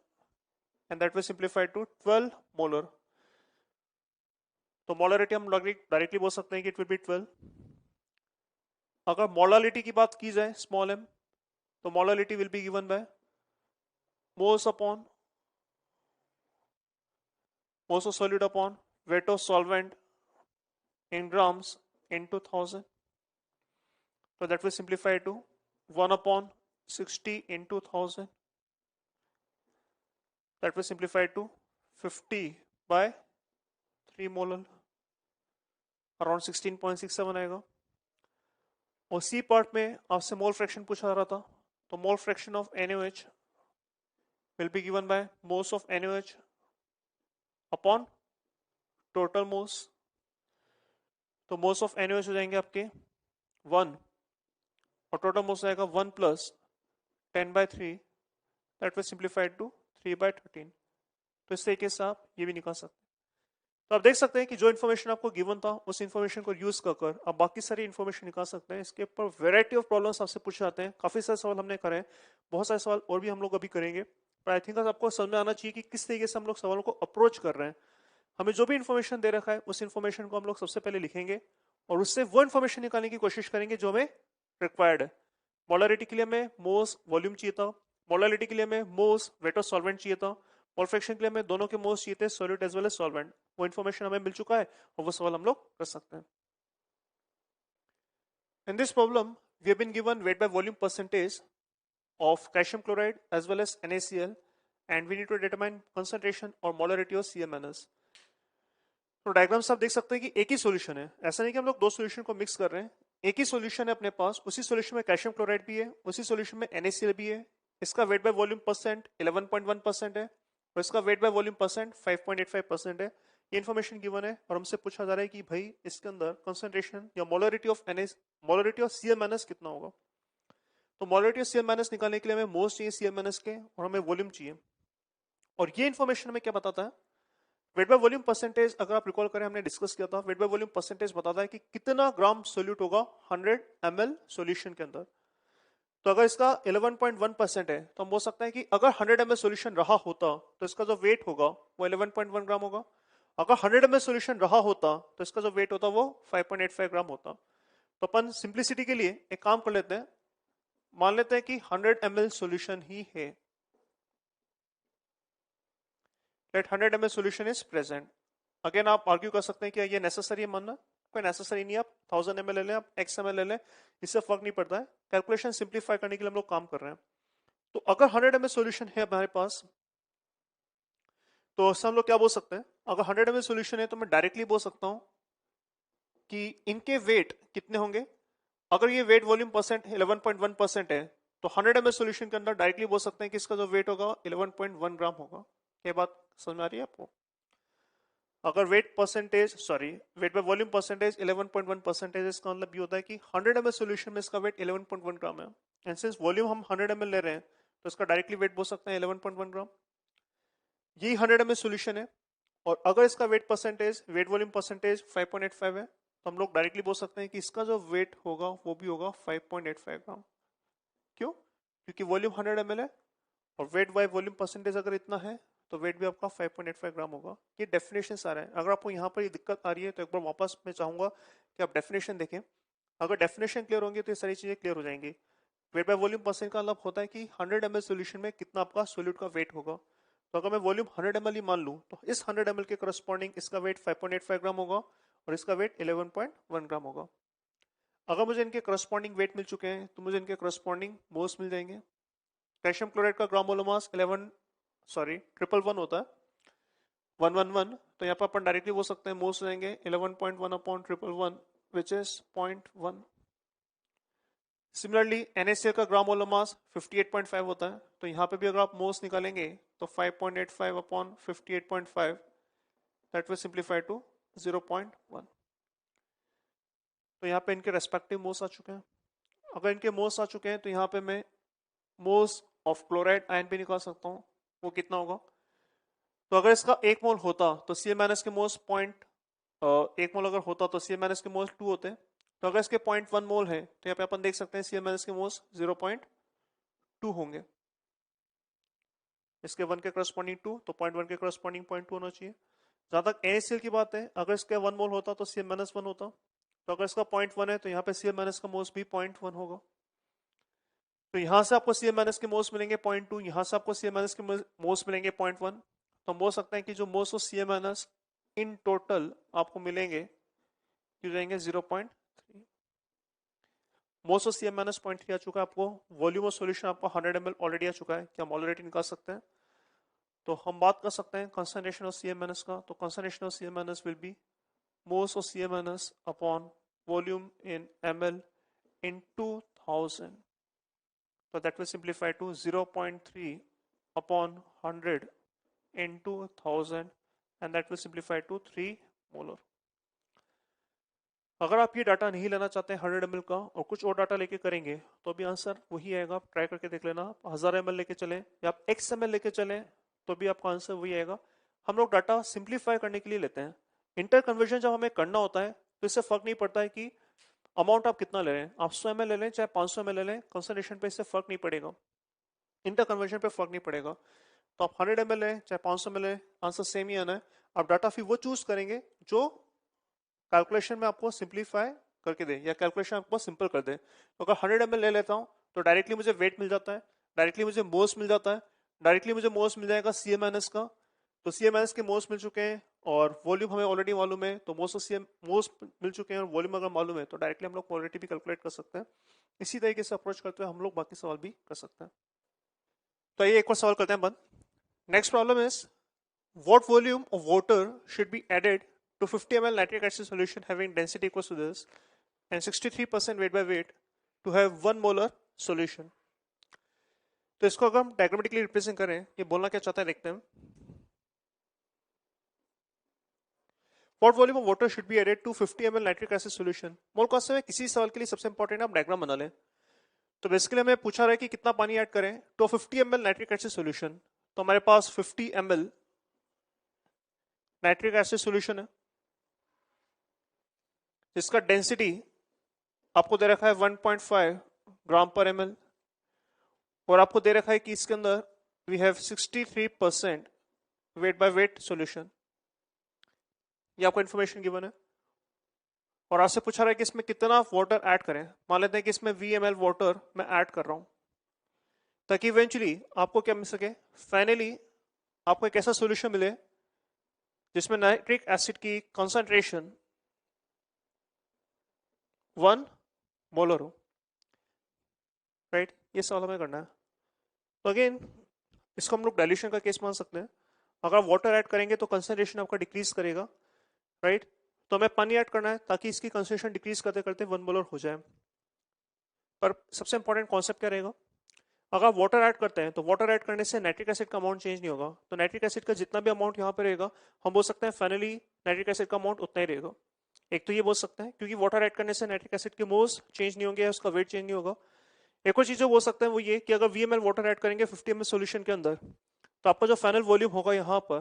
Speaker 1: and that will simplify to 12 molar। तो मोलरिटी हम directly बोल सकते हैं कि it will B 12। अगर molality की बात की जाए स्मॉल m, तो molality will be given by moles upon moles of solute upon weight of solvent in grams into 1000। So that will simplify to 1 upon 60 into 1000। That will simplify to 50/3 molar, around 16.67 आएगा। और C part में आपसे mole fraction पूछा जा रहा था, तो मोल fraction of NaOH will be given by moles of NaOH upon total moles। तो मोल्स ऑफ NaOH हो जाएंगे आपके 1 और टोटल मोल्स आएगा 1 plus 10/3, that will simplified to 3/13। तो इस तरीके से आप ये भी निकाल सकते हैं। तो आप देख सकते हैं कि जो इन्फॉर्मेशन आपको गिवन था उस इन्फॉर्मेशन को यूज कर आप बाकी सारी इन्फॉर्मेशन निकाल सकते हैं। इसके ऊपर वेराइटी ऑफ प्रॉब्लम्स आपसे पूछे जाते हैं, काफी सारे सवाल हमने करे हैं, बहुत सारे सवाल और भी हम लोग अभी करेंगे। पर आई थिंक आपको समझ में आना चाहिए कि किस तरीके से हम लोग सवालों को अप्रोच कर रहे हैं। हमें जो भी इन्फॉर्मेशन दे रखा है उस इन्फॉर्मेशन को हम लोग सबसे पहले लिखेंगे और उससे वो इन्फॉर्मेशन निकालने की कोशिश करेंगे जो हमें रिक्वायर्ड है। मोलारिटी के लिए हमें मोल्स वॉल्यूम चाहिए था, मोलारिटी के लिए हमें मोल्स वेट ऑफ सॉल्वेंट चाहिए था, मोल फ्रैक्शन के लिए हमें दोनों के मोल्स चाहिए थे, solute as well as solvent. वो इन्फॉर्मेशन हमें मिल चुका है और वो सवाल हम लोग कर सकते हैं। In this problem, we have been given weight by volume percentage of calcium chloride as well as NaCl and we need to determine concentration or molarity of CmNs। तो डायग्राम से आप देख सकते हैं कि एक ही सॉल्यूशन है, ऐसा नहीं कि हम लोग दो सॉल्यूशन को मिक्स कर रहे हैं। एक ही सॉल्यूशन है अपने पास, उसी सॉल्यूशन में कैल्शियम क्लोराइड भी है, उसी सॉल्यूशन में NaCl भी है। इसका वेट बाय वॉल्यूम परसेंट 11.1% है और इसका वेट बाय वॉल्यूम परसेंट 5.85% है। ये इन्फॉर्मेशन गिवन है और हमसे पूछा जा रहा है कि भाई इसके अंदर कंसंट्रेशन या molarity of NH molarity of CmNS कितना होगा। तो मोलरिटी ऑफ CmNS निकालने के लिए हमें मोल्स चाहिए CmNS के और हमें वॉल्यूम चाहिए। और ये इन्फॉर्मेशन हमें क्या बताता है, वेट बाय वॉल्यूम परसेंटेज, अगर आप रिकॉल करें हमने डिस्कस किया था, वेट बाय वॉल्यूम परसेंटेज बताता है कि कितना ग्राम सोल्यूट होगा 100 ml सॉल्यूशन के अंदर। तो अगर इसका 11.1% है तो हम बोल सकते हैं कि अगर 100 ml सॉल्यूशन रहा होता तो इसका जो वेट होगा वो 11.1 ग्राम होगा। अगर 100 ml सॉल्यूशन रहा होता तो इसका जो वेट होता वो 5.85 ग्राम होता। तो अपन सिंप्लिसिटी के लिए एक काम कर लेते हैं, मान लेते हैं कि 100 ml सॉल्यूशन ही है, let 100 ml solution is present. Again आप आर्ग्यू कर सकते हैं कि ये नेसेसरी है मानना, कोई नेसेसरी नहीं है, आप 1000 ml ले लें, आप x ml ले लें, इससे फर्क नहीं पड़ता है। कैलकुलेशन सिंप्लीफाई करने के लिए हम लोग काम कर रहे हैं। तो अगर 100 ml सॉल्यूशन है हमारे पास तो हम लोग क्या बोल सकते हैं, अगर 100 ml सॉल्यूशन है तो मैं डायरेक्टली बोल सकता हूं कि इनके वेट कितने होंगे। अगर ये वेट वॉल्यूम परसेंट 11.1% है तो 100 ml सॉल्यूशन के अंदर डायरेक्टली बोल सकते हैं कि इसका जो वेट होगा 11.1 ग्राम होगा। क्या बात समझ में आ रही है आपको? अगर wait percentage weight by volume percentage 11.1% इसका मतलब ये होता है कि 100 ml सॉल्यूशन में इसका वेट 11.1 ग्राम है। एंड सिंस वॉल्यूम हम 100 ml ले रहे हैं तो इसका डायरेक्टली वेट बोल सकते हैं 11.1 ग्राम। यही 100 ml सॉल्यूशन है और अगर इसका वेट वॉल्यूम परसेंटेज 5.85 है तो हम लोग डायरेक्टली बोल सकते हैं कि इसका जो वेट होगा वो भी होगा 5.85 ग्राम। क्यों? क्योंकि वॉल्यूम 100 ml है और वेट बाय वॉल्यूम परसेंटेज अगर इतना है तो वेट भी आपका 5.85 ग्राम होगा। ये डेफिनेशन आ रहा है। अगर आपको यहाँ पर ये दिक्कत आ रही है तो एक बार वापस मैं चाहूंगा कि आप डेफिनेशन देखें। अगर डेफिनेशन क्लियर होंगी तो ये सारी चीजें क्लियर हो जाएंगी। वेट बाय वॉल्यूम परसेंट का मतलब होता है कि 100 ml सॉल्यूशन में कितना आपका सोल्यूट का वेट होगा। तो अगर मैं वॉल्यूम 100 ml ही मान लूं तो इस 100 ml के करस्पॉन्डिंग इसका वेट 5.85 ग्राम होगा और इसका वेट 11.1 ग्राम होगा। अगर मुझे इनके करस्पॉन्डिंग वेट मिल चुके हैं तो मुझे इनके करस्पॉन्डिंग मोल्स मिल जाएंगे। कैल्शियम क्लोराइड का ग्राम मोलर मास 111 होता है 111, तो यहाँ पर अपन डायरेक्टली बोल सकते हैं मोल्स हो जाएंगे 11.1 upon 111 which is 0.1। Similarly NaCl का ग्राम मोलर मास 58.5 होता है, तो यहाँ पे भी अगर आप मोल्स निकालेंगे तो 5.85 upon 58.5 that will simplify to 0.1। तो यहाँ पे इनके रेस्पेक्टिव मोल्स आ चुके हैं। अगर इनके मोल्स आ चुके हैं तो यहाँ पे मैं मोल्स ऑफ क्लोराइड आयन भी निकाल सकता हूँ, वो कितना होगा। तो अगर इसका 1 मोल होता तो CmNS के मोल्स 1 मोल अगर होता तो CmNS के मोल्स 2 होते। तो अगर इसके 0.1 मोल है तो यहाँ पे अपन देख सकते हैं CmNS के मोल्स 0.2 होंगे। इसके 1 के करस्पॉन्डिंग 2 तो 0.1 के करस्पॉन्डिंग 0.2 होना चाहिए। जहां तक NaCl की बात है, अगर इसके 1 मोल होता तो CmNS 1 होता, तो अगर इसका 0.1 है तो यहाँ पे CmNS का मोल्स भी 0.1 होगा। तो यहां से आपको CmNS के मोल्स मिलेंगे 0.2, यहां से आपको CmNS के मोल्स मिलेंगे 0.1। तो हम बोल सकते हैं कि जो moles of CmNS in total आपको मिलेंगे हो जाएंगे 0.3। मोल्स ऑफ CmNS 0.3 आ चुका है आपको। वॉल्यूम ऑफ सॉल्यूशन आपको 100 ml ऑलरेडी आ चुका है। क्या हम ऑलरेडी निकाल सकते हैं? तो हम बात कर सकते हैं कंसंट्रेशन ऑफ CmNS का। तो concentration of CmNS will be moles of CmNS upon volume in ml in 2000। So that will simplify to 0.3 upon 100 into 1000 and that will simplify to 3 molar। अगर आप ये डाटा नहीं लेना चाहते हैं 100 ml का और कुछ और डाटा लेके करेंगे तो भी आंसर वही आएगा। आप ट्राई करके देख लेना, 1000 ml लेके चलें या आप x ml लेके चलें तो भी आपका आंसर वही आएगा। हम लोग डाटा सिंप्लीफाई करने के लिए लेते हैं। इंटर कन्वर्जन जब हमें करना होता है तो इससे फर्क नहीं पड़ता है कि अमाउंट आप कितना ले रहे हैं, आप 100 ml ले लें चाहे 500 ml ले लें, कंसंट्रेशन पे इससे फर्क नहीं पड़ेगा, इंटर कन्वर्जन पे फर्क नहीं पड़ेगा। तो आप 100 ml लें चाहे 500 ml लें, आंसर सेम ही आना है। आप डाटा फिर वो चूज करेंगे जो कैलकुलेशन में आपको सिंप्लीफाई करके दे या कैलकुलेशन आपको सिंपल कर दे। तो अगर 100 ml ले लेता हूं तो डायरेक्टली मुझे वेट मिल जाता है, डायरेक्टली मुझे मोल्स मिल जाता है, डायरेक्टली मुझे मोल्स मिल जाएगा CmNS का। तो CmNS के मोल्स मिल चुके हैं और वॉल्यूम हमें ऑलरेडी मालूम है, तो मोल्स मिल चुके हैं और वॉल्यूम अगर मालूम है तो डायरेक्टली हम लोग क्वालिटी भी कैलकुलेट कर सकते हैं। इसी तरीके से अप्रोच करते हुए हम लोग बाकी सवाल भी कर सकते हैं। तो ये एक और सवाल करते हैं बंद। Next problem is what volume of water should be added to 50 ml nitric acid solution having density equals to this and 63% weight by weight to have 1 molar solution। तो इसको अगर हम डायग्रामेटिकली रिप्रेजेंट करें, ये बोलना क्या चाहता है देखते हैं। What volume of water should be added to 50 ml nitric acid solution. Mole concept में किसी सवाल के लिए सबसे इंपॉर्टेंट आप डायग्राम बना लें। तो बेसिकली हमें पूछा रहा है कि कितना पानी ऐड करें तो 50 ml नाइट्रिक एसिड सॉल्यूशन। तो हमारे पास 50 ml नाइट्रिक एसिड सॉल्यूशन है जिसका डेंसिटी आपको दे रखा है 1.5 ग्राम पर ml और आपको दे रखा है कि इसके अंदर we have 63% weight by weight solution. ये आपको इन्फॉर्मेशन गिवन है और आपसे पूछा रहा है कि इसमें कितना वाटर ऐड करें। मान लेते हैं कि इसमें VmL वाटर मैं ऐड कर रहा हूं ताकि इवेंचुअली आपको क्या मिल सके, फाइनली आपको एक ऐसा सॉल्यूशन मिले जिसमें नाइट्रिक एसिड की कंसंट्रेशन 1 मोलर हो। राइट, ये सवाल हमें करना है। तो अगेन इसको हम लोग डाइल्यूशन का केस मान सकते हैं। अगर आप वाटर ऐड करेंगे तो कंसंट्रेशन आपका डिक्रीज करेगा। राइट, तो हमें पानी ऐड करना है ताकि इसकी कंसंट्रेशन डिक्रीज करते करते 1 मोलर हो जाए। पर सबसे इंपॉर्टेंट कॉन्सेप्ट क्या रहेगा, अगर आप वाटर ऐड करते हैं तो वाटर ऐड करने से नाइट्रिक एसिड का अमाउंट चेंज नहीं होगा। तो नाइट्रिक एसिड का जितना भी अमाउंट यहाँ पे रहेगा हम बोल सकते हैं फाइनली नाइट्रिक एसिड का अमाउंट उतना ही रहेगा। एक तो ये बोल सकते हैं क्योंकि वाटर ऐड करने से नाइट्रिक एसिड के मोल्स चेंज नहीं होंगे, उसका वेट चेंज नहीं होगा। एक और चीज जो बोल सकते हैं वो ये कि अगर VmL वाटर ऐड करेंगे 50 ml सोल्यूशन के अंदर तो आपका जो फाइनल वॉल्यूम होगा यहाँ पर,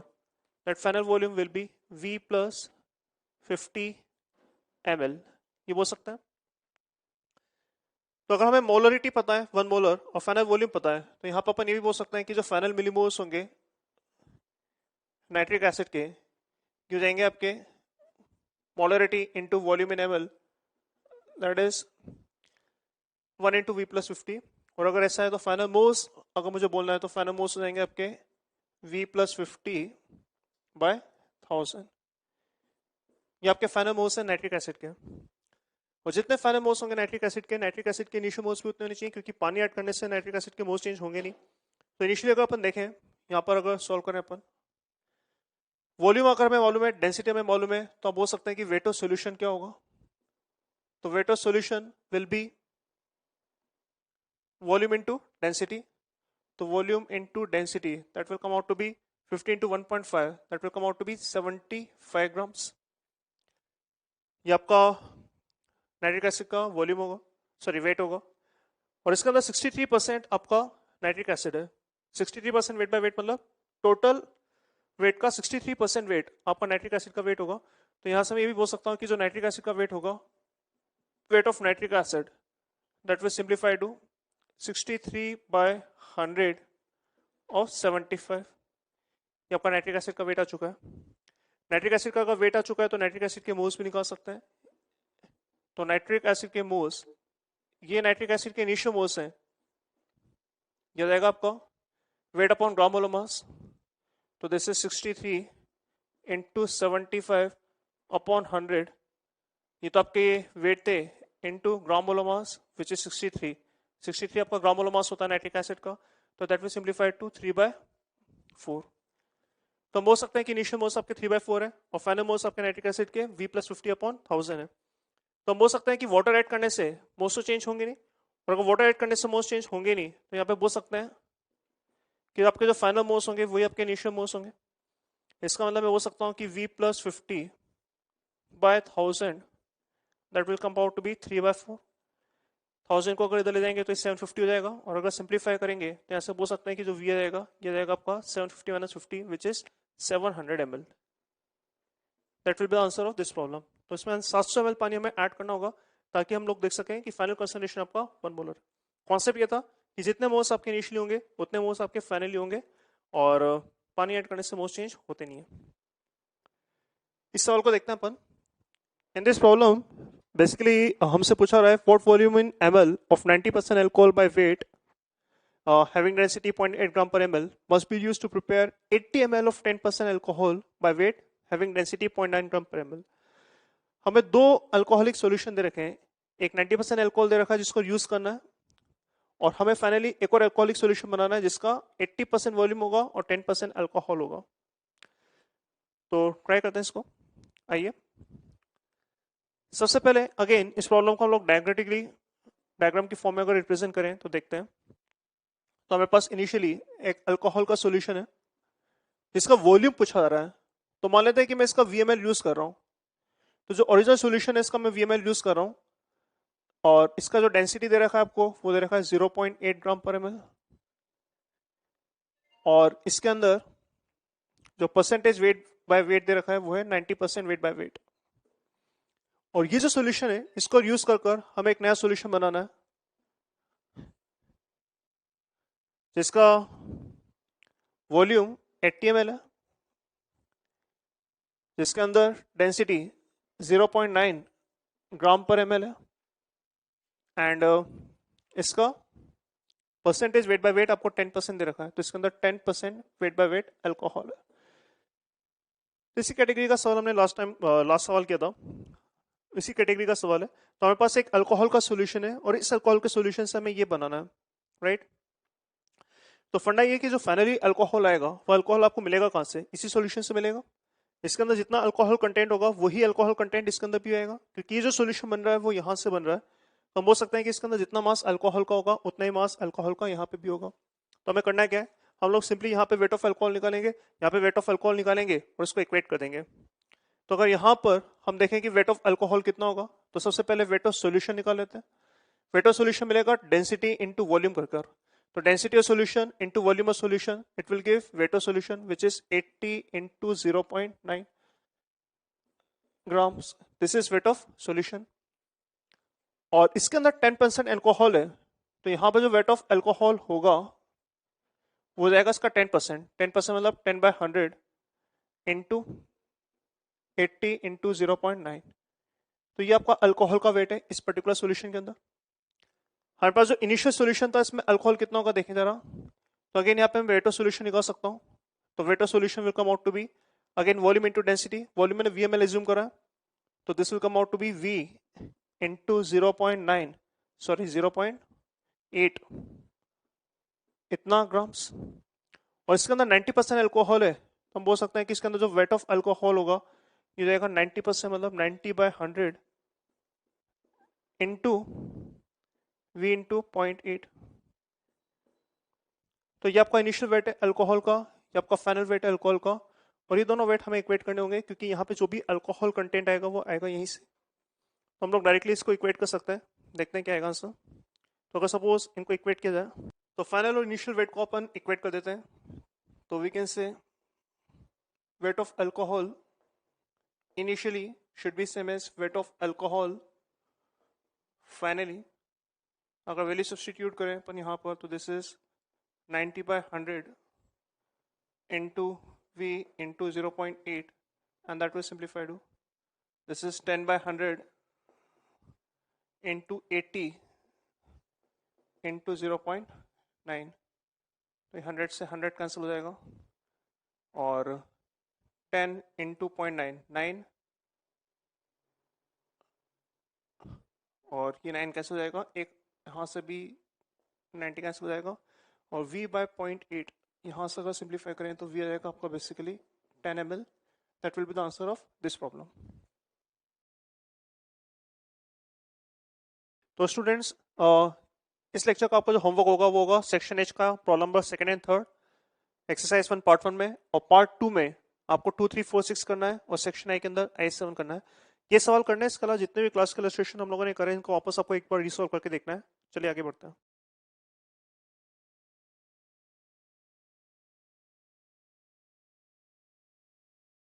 Speaker 1: that final volume will be V + 50 ml, ये बोल सकते हैं। तो अगर हमें मोलरिटी पता है 1 मोलर और फाइनल वॉल्यूम पता है तो यहाँ पर अपन ये भी बोल सकते हैं कि जो फाइनल मिलीमोल्स होंगे नाइट्रिक एसिड के हो जाएंगे आपके molarity into volume in ml, that is 1 × V + 50। और अगर ऐसा है तो फाइनल मोल्स अगर मुझे बोलना है तो फाइनल मोल्स हो जाएंगे आपके V + 50/1000। ये आपके फाइनल मोल्स हैं नाइट्रिक एसिड के। और जितने फाइनल मोल्स होंगे नाइट्रिक एसिड के इनिशियल मोल्स भी उतने होने चाहिए क्योंकि पानी ऐड करने से नाइट्रिक एसिड के मोल्स चेंज होंगे नहीं। तो इनिशियली अगर अपन देखें यहाँ पर अगर सॉल्व करें अपन, वॉल्यूम अगर हमें मालूम है, डेंसिटी हमें मालूम है, तो आप बोल सकते हैं कि वेट ऑफ सॉल्यूशन क्या होगा। तो weight of solution will be volume into density. तो volume into density that will come out to be 50 × 1.5, that will come out to be 75 grams. ये आपका नाइट्रिक एसिड का वॉल्यूम होगा, सॉरी वेट होगा। और इसके अंदर 63% आपका नाइट्रिक एसिड है। 63% वेट बाय वेट मतलब टोटल वेट का 63% वेट आपका नाइट्रिक एसिड का वेट होगा। तो यहां से मैं ये भी बोल सकता हूं कि जो नाइट्रिक एसिड का वेट होगा, weight of nitric acid that will simplify to 63/100 और 75। ये आपका नाइट्रिक एसिड का वेट आ चुका है। नाइट्रिक एसिड का अगर वेट आ चुका है तो नाइट्रिक एसिड के मोल्स भी निकाल सकते हैं। तो नाइट्रिक एसिड के मोल्स, ये नाइट्रिक एसिड के इनिशियल मोल्स हैं, ये रहेगा आपका वेट अपॉन ग्राम मोलर मास। तो दिस इज 63 × 75/100। ये तो आपके वेट थे into gram molar mass which is 63 आपका ग्राम मोलर मास होता है नाइट्रिक एसिड का। तो दैट विल सिंप्लीफाई टू 3/4। तो हम बोल सकते हैं कि इनिशियल मोल्स आपके 3/4 है और फाइनल मोल्स आपके नाइट्रिक एसिड के V + 50/1000 है। तो हम बोल सकते हैं कि वाटर ऐड करने से मोल्स तो चेंज होंगे नहीं, और अगर वाटर ऐड करने से मोल्स चेंज होंगे नहीं तो यहाँ पे बोल सकते हैं कि आपके जो फाइनल मोल्स होंगे वही आपके इनिशियल मोल्स होंगे। इसका मतलब मैं बोल सकता हूँ कि V + 50/1000 that will come out to be 3/4। 1000 को अगर इधर ले जाएंगे तो 750 हो जाएगा, और अगर सिंप्लीफाई करेंगे तो यहाँ से बोल सकते हैं कि जो V रहेगा ये रहेगा आपका 750 - 50 which is 700 ml। That will be the answer of this problem. तो इसमें 700 ml पानी हमें ऐड करना होगा ताकि हम लोग देख सकें कि फाइनल कंसंट्रेशन आपका 1 मोलर। कॉन्सेप्ट ये था कि जितने मोल्स आपके इनिशियली होंगे उतने मोल्स आपके फाइनली होंगे, और पानी ऐड करने से मोल्स चेंज होते नहीं है। इस सवाल को देखते हैं अपन। इन दिस प्रॉब्लम बेसिकली हमसे पूछा रहा है what volume in ml of 90% alcohol by weight having density 0.8 gram per ml must be used to prepare 80 ml of 10% alcohol by weight having density 0.9 gram per ml। हमें दो alcoholic solution दे रखे हैं, एक 90% alcohol दे रखा है जिसको use करना है, और हमें फाइनली एक और अल्कोहलिक सॉल्यूशन बनाना है जिसका 80% वॉल्यूम होगा और 10% अल्कोहल होगा। तो ट्राई करते हैं इसको। आइए, सबसे पहले अगेन इस प्रॉब्लम को हम लोग डायग्राम की फॉर्म में अगर रिप्रेजेंट करें तो देखते हैं। तो हमारे पास इनिशियली एक अल्कोहल का सॉल्यूशन है जिसका वॉल्यूम पूछा जा रहा है। तो मान लेते हैं कि मैं इसका VmL यूज कर रहा हूं। तो 90% अल्कोहल तो जो ओरिजिनल सॉल्यूशन है इसका मैं VML यूज कर रहा हूँ, और इसका जो डेंसिटी दे रखा है आपको वो दे रखा है 0.8 ग्राम पर ml, और इसके अंदर जो परसेंटेज वेट बाय वेट दे रखा है वो है 90% वेट बाय वेट। और ये जो सॉल्यूशन है इसको यूज कर कर हमें एक नया सॉल्यूशन बनाना है जिसका वॉल्यूम 80 ml है, जिसके अंदर डेंसिटी 0.9 ग्राम पर ml है, एंड इसका परसेंटेज वेट बाय वेट आपको 10% दे रखा है, तो इसके अंदर 10% वेट बाय वेट अल्कोहल है। इसी कैटेगरी का सवाल हमने लास्ट सवाल किया था, इसी कैटेगरी का सवाल है। तो हमारे पास एक अल्कोहल का सॉल्यूशन है और इस अल्कोहल के सॉल्यूशन से हमें ये बनाना है, राइट। तो फंडा ये कि जो फाइनली अल्कोहल आएगा वो अल्कोहल आपको मिलेगा कहाँ से, इसी सॉल्यूशन से मिलेगा। इसके अंदर जितना अल्कोहल कंटेंट होगा वही अल्कोहल कंटेंट इसके अंदर भी आएगा, क्योंकि ये जो सॉल्यूशन बन रहा है वो यहाँ से बन रहा है। तो हम बोल सकते हैं कि इसके अंदर जितना मास अल्कोहल का होगा उतना ही मास अल्कोहल का यहाँ पे भी होगा। तो हमें करना क्या है, हम लोग सिंपली यहाँ पे वेट ऑफ अल्कोहल निकालेंगे, यहाँ पे वेट ऑफ अल्कोहल निकालेंगे और इसको इक्वेट कर देंगे। तो अगर यहाँ पर हम देखें कि वेट ऑफ अल्कोहल कितना होगा, तो सबसे पहले वेट ऑफ सॉल्यूशन निकाल लेते हैं। वेट ऑफ सॉल्यूशन मिलेगा डेंसिटी इनटू वॉल्यूम कर कर, तो density of solution into volume of solution, it will give wait of solution which is 80 into 0.9 grams. This is weight of solution. और इसके अंदर 10% अल्कोहल है, तो यहाँ पर जो वेट ऑफ अल्कोहल होगा वो जाएगा इसका 10%। 10% मतलब 10/100 इंटू 80 इंटू 0.9। तो ये आपका अल्कोहल का वेट है इस पर्टिकुलर सॉल्यूशन के अंदर। हमारे पास जो इनिशियल सॉल्यूशन था इसमें अल्कोहल कितना होगा देखें जरा। तो अगेन यहाँ पे मैं वेट ऑफ सॉल्यूशन निकाल सकता हूँ। तो weight of solution will come out to be again volume into density. Volume मैंने VML एज्यूम करा है, तो this will come out to be V into 0.9 sorry 0.8 इतना ग्राम्स। और इसके अंदर 90% अल्कोहल है, तो हम बोल सकते हैं कि इसके अंदर जो वेट ऑफ अल्कोहल होगा ये जाएगा 90%, मतलब 90/100 इंटू V इंटू 0.8। तो ये आपका इनिशियल वेट है अल्कोहल का, ये आपका फाइनल वेट है अल्कोहल का, और ये दोनों वेट हमें इक्वेट करने होंगे क्योंकि यहाँ पे जो भी अल्कोहल कंटेंट आएगा वो आएगा यहीं से। तो हम लोग डायरेक्टली इसको इक्वेट कर सकते हैं, देखते हैं क्या आएगा आंसर। तो अगर सपोज इनको इक्वेट किया जाए तो फाइनल और इनिशियल वेट को अपन इक्वेट कर देते हैं। तो we can say weight of alcohol initially should be same as weight of alcohol finally. अगर वैल्यू सब्स्टिट्यूट करें अपन यहाँ पर तो this is 90/100 into V into 0.8 and that will simplify to this is 10/100 into 80 into 0.9। तो 100 से 100 cancel हो जाएगा और 10 into 0.9 9 और ये 9 कैंसिल हो जाएगा, एक यहाँ से भी 90 कैंसिल हो जाएगा और V by 0.8 यहाँ से अगर सिंप्लीफाई करें तो V आ जाएगा आपका basically 10 ml। That will be the answer of this problem. तो स्टूडेंट्स इस लेक्चर का आपका जो होमवर्क होगा वो होगा सेक्शन H का problem number 2nd and 3rd, exercise 1 part 1 में, और पार्ट 2 में आपको 2, 3, 4, 6 करना है और सेक्शन I के अंदर I7 करना है। ये सवाल करना है, इसके अलावा जितने भी क्लास के इलस्ट्रेशन हम लोगों ने करे इनको वापस आपको एक बार रिसॉल्व करके देखना है। चलिए आगे बढ़ते हैं।